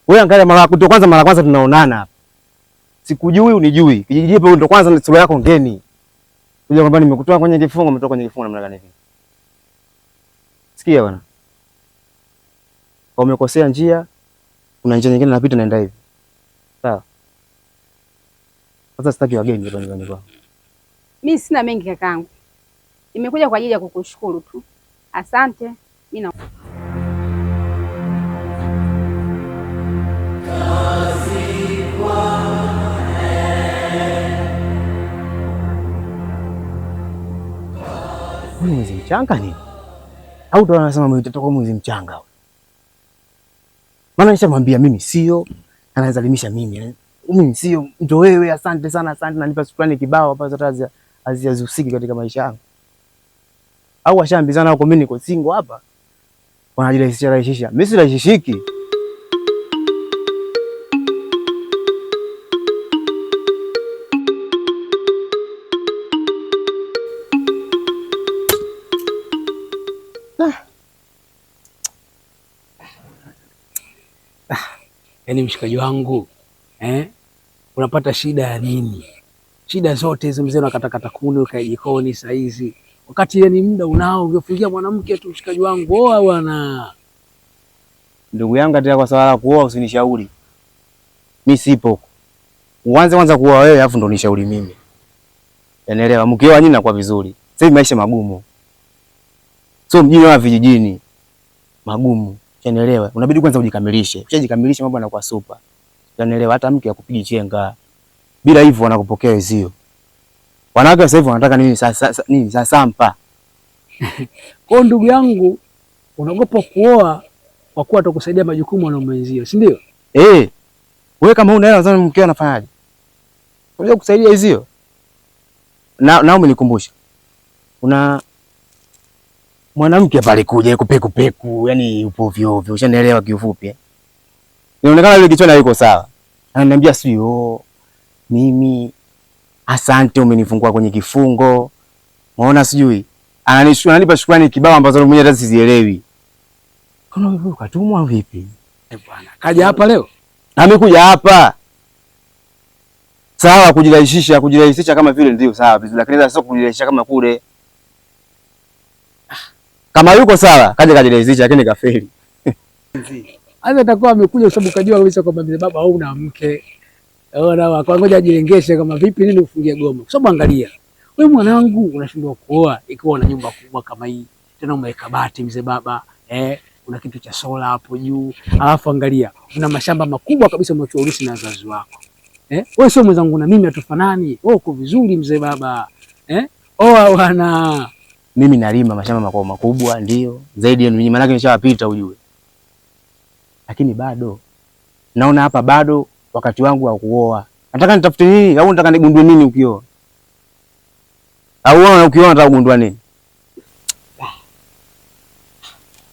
Wewe angalia mara kwanza tunaonana hapa. Sikujui unijui. Kijiji hapo ndo kwanza sura yako ngeni. Kuja kwamba nimekutoa kwenye kifungo, umetoka kwenye kifungo namna gani hivi? Sikia bwana. Umekosea njia, kuna njia nyingine napita naenda hivi. Sawa? Sasa sitaki wageni hapa nyumbani kwako. Mimi sina mengi kakaangu. Nimekuja kwa ajili ya kukushukuru tu. Asante. Mimi mwezi mchanga nini? Au ndo anasema mimi nitatoka mwezi mchanga. Maana nishamwambia mimi sio, anazalimisha mimi. Mimi sio, ndio wewe. Asante sana, asante, nanipa shukrani kibao hapa zote hazihusiki katika maisha yangu. Au washaambizana huko mimi niko single hapa. Wanajirahisisha. Mimi si rahishiki. Yaani mshikaji wangu, unapata shida ya nini? Shida zote hizo mzee, unakatakata kuni ukae jikoni saa hizi. Wakati yani muda unao ungefungia mwanamke tu mshikaji wangu. Oa bwana. Ndugu yangu atia kwa swala la kuoa usinishauri. Mimi sipo. Uanze kwanza kuoa wewe alafu ndo nishauri mimi. Yaanielewa, mkioa nyinyi nakuwa vizuri. Sasa hivi maisha magumu. Sio mjini wala vijijini. Magumu. Yaanielewa, unabidi kwanza ujikamilishe. Ukishajikamilisha mambo yanakuwa super. Yaanielewa, hata mke akupigi chenga. Bila hivyo wanakupokea wezio. Wanawake sasa hivi wanataka nini sasa mpa. Kwa ndugu yangu, unaogopa kuoa kwa kuwa atakusaidia majukumu na mwenzio, si ndio? Wewe kama una hela unadhani mkeo anafanyaje? Unajua kusaidia hizio? Na umenikumbusha. Una mwanamke pale kuja kupeku, yani upo ovyo ovyo, ushanielewa kiufupi. Inaonekana ile kichwa haiko sawa. Ananiambia sio mimi, asante umenifungua kwenye kifungo. Unaona sijui. Ananipa shukrani kibao ambazo mwenyewe hata sizielewi. Kuna wewe ukatumwa vipi? Bwana, kaja hapa leo? Amekuja hapa. Sawa, kujirahisisha kama vile ndio sawa, lakini sio kujirahisisha kama kule. Kama yuko sawa, kajirahisisha lakini kafeli. Hata atakuwa amekuja sababu kajua kabisa kwamba mzee baba au una mke. Ona kwa ngoja ajilengeshe kama vipi nini ufungie goma. Kwa sababu angalia, wewe mwanangu unashindwa kuoa ikiwa una nyumba kubwa kama hii. Tena umeweka bati mzee baba, una kitu cha sola hapo juu. Alafu angalia, una mashamba makubwa kabisa umechoruhusi na wazazi wako. Wewe sio mwenzangu na mimi hatufanani. Wewe uko vizuri mzee baba. Oa bwana. Mimi nalima mashamba makubwa ndio. Zaidi yenu nyinyi maana yake nishawapita ujue. Lakini bado naona hapa bado wakati wangu wa kuoa. Nataka nitafute nini au nataka nigundue nini ukioa? Au wewe ukioa unataka kugundua nini?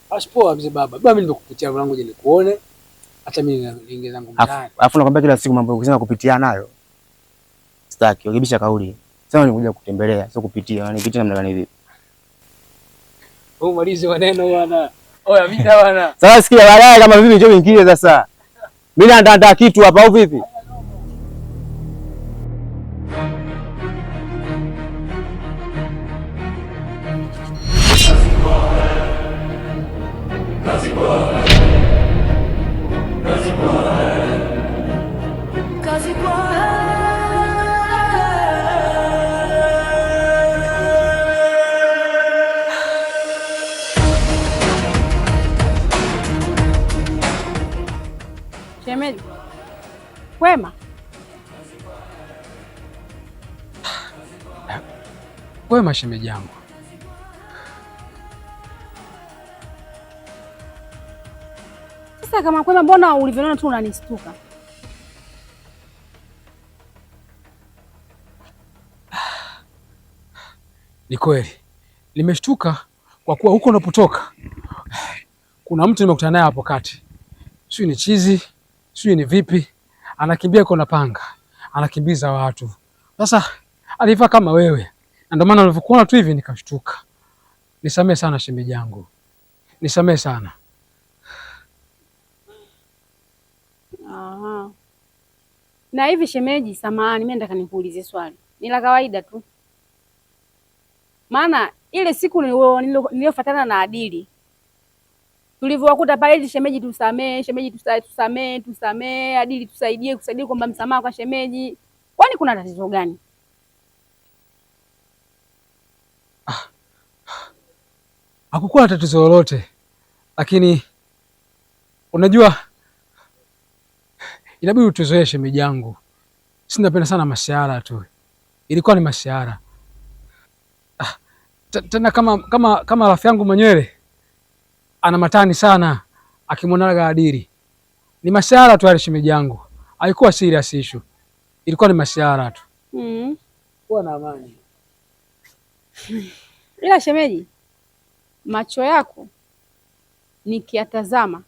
Asipoa mzee baba. Baba mimi nikupitia mlango je nikuone. Acha mimi niingie zangu ndani. Alafu nakwambia kila siku mambo ukisema kupitia nayo. Sitaki, ukibisha kauli. Sasa nikuja kutembelea, sio kupitia. Unanipitia namna gani vipi? Wewe malize maneno bwana. Oya mida bwana. Sasa sikia baadaye kama vipi njoo niingie sasa. Mimi naandaa kitu hapa au vipi? Shemeji, kwema? Kwema shemeji yangu. Sasa kama kwema, mbona ulivyoniona tu unanistuka? Ni kweli nimeshtuka kwa kuwa huko unapotoka kuna mtu nimekutana naye hapo kati, sijui ni chizi, sijui ni vipi, anakimbia kwa na panga, anakimbiza watu. Sasa alivaa kama wewe, na ndio maana nilivyokuona tu hivi nikashtuka. Nisamee sana shemeji yangu, nisamee sana. Aha. Na hivi shemeji, samahani, mimi nataka nikuulize swali, ni la kawaida tu. Maana ile siku niliyofuatana na Adili, tulivyowakuta pale, eti shemeji tusamee, shemeji tusamee, Adili tusaidie kwamba msamaha kwa shemeji. Kwani kuna tatizo gani? Hakukuwa na tatizo lolote, lakini unajua inabidi utuzoee shemeji yangu. Si napenda sana masiara tu, ilikuwa ni masiara. Tena kama rafiki yangu Manywele ana matani sana, akimwonaga Adili ni masiara tu. Shemeji yangu, haikuwa serious issue, ilikuwa ni masiara tu. Kuwa na amani. Ila shemeji, macho yako nikiyatazama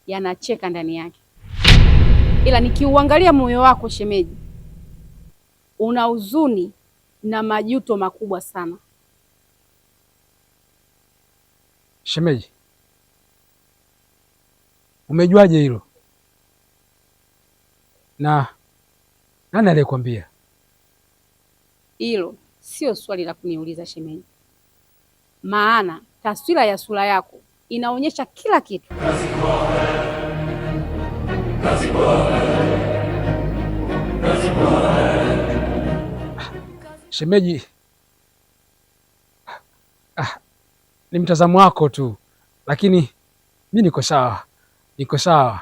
yanacheka ndani yake, ila nikiuangalia moyo wako shemeji, una huzuni na majuto makubwa sana. Shemeji, umejuaje hilo? Na nani aliyekwambia hilo? Sio swali la kuniuliza shemeji, maana taswira ya sura yako inaonyesha kila kitu. Shemeji, ni mtazamo wako tu, lakini mi niko sawa.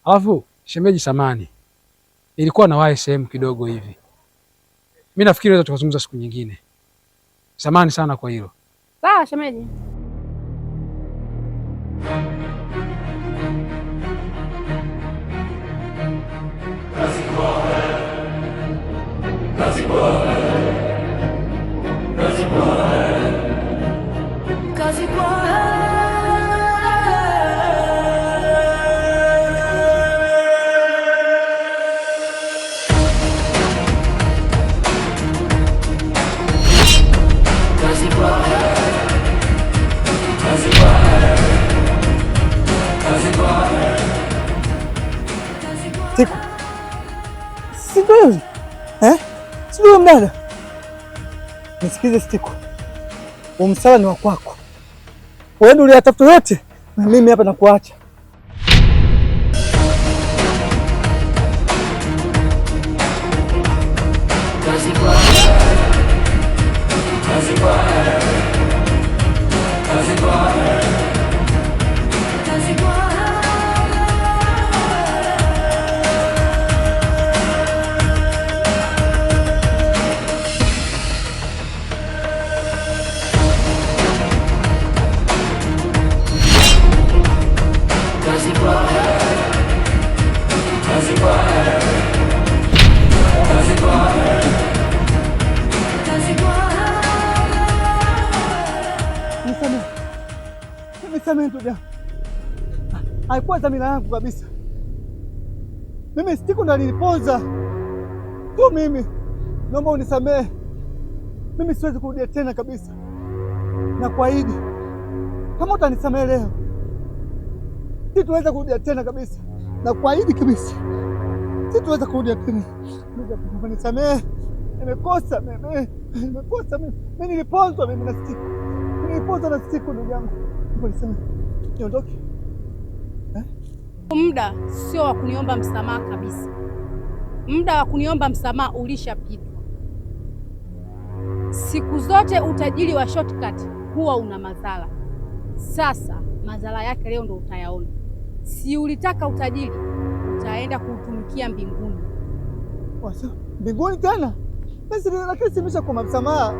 Alafu shemeji, samani, nilikuwa nawahi sehemu kidogo hivi. Mi nafikiri naweza tukazungumza siku nyingine. Samani sana kwa hilo. Sawa shemeji. Siku. Sijui. Sijui mdada. Nisikize Siku. Umsala ni wa kwako. Wewe ndio uliyatafuta yote na mimi hapa nakuacha. Nisamehe ndugu yangu. Haikuwa dhamira yangu kabisa. Mimi Siku ndo niliponza tu mimi. Naomba unisamehe. Mimi siwezi kurudia tena kabisa. Na kuahidi kama utanisamehe leo, sitaweza kurudia tena kabisa. Na kuahidi kabisa sitaweza kurudia tena. Naomba nisamehe. Nimekosa mimi. Mimi niliponzwa mimi na Siku. Niliponzwa na Siku ndugu yangu. Niondoke. Muda sio wa kuniomba msamaha kabisa. Muda wa kuniomba msamaha ulishapitwa. Siku zote utajiri wa shortcut huwa una madhara. Sasa madhara yake leo ndo utayaona. Si ulitaka utajiri, naenda kuutumikia mbinguni. Wasa, mbinguni tena? Basi lakini simesha kwa msamaha.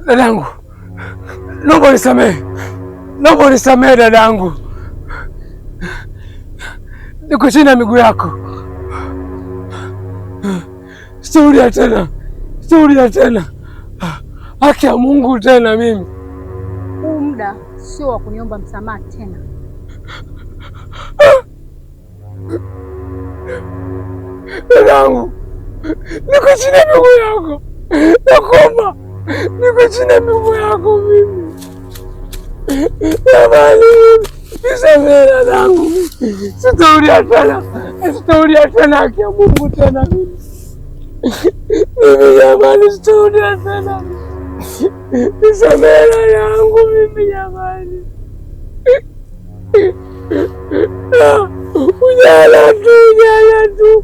Dadangu, naomba unisamehe, naomba unisamehe dadangu, niko chini ya miguu yako. Sitarudia tena, sitarudia tena, haki ya Mungu tena. Mimi huu muda sio wa kuniomba msamaha tena. Dadangu, niko chini ya miguu yako, nakuomba, niko chini ya miguu yako mimi. Jamani, nisamehe dadangu, sitarudia tena, sitarudia tena, haki ya Mungu tena mimi. Mimi jamani, sitarudia tena, nisamehe dadangu mimi jamani. Ujala tu, ujala tu,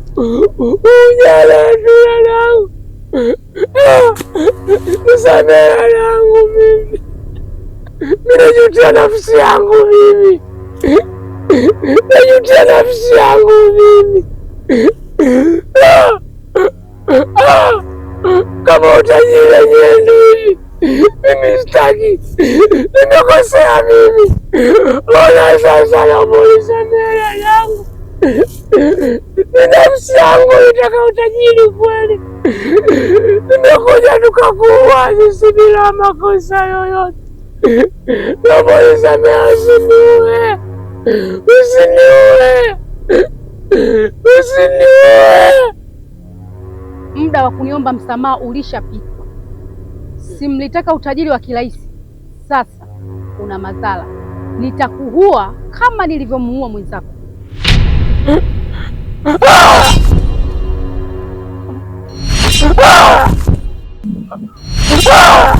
ujala tu dadangu. Nisamehe dadangu mimi. Mimi najutia nafsi yangu mimi. Najutia nafsi yangu mimi. Kama utajiri wenyewe ndui, mimi sitaki. Nimekosea mimi. Ona sasa naomba unisamehe dadangu. Ni nafsi yangu itaka utajiri kweli. Nimekuja tukakuua sisi bila makosa yoyote. Naomba unisamehe, usiniue. Usiniue. Usiniue. Muda wa kuniomba msamaha ulishapita. Simlitaka utajiri wa kirahisi. Sasa una madhara. Nitakuua kama nilivyomuua mwenzako. Ah!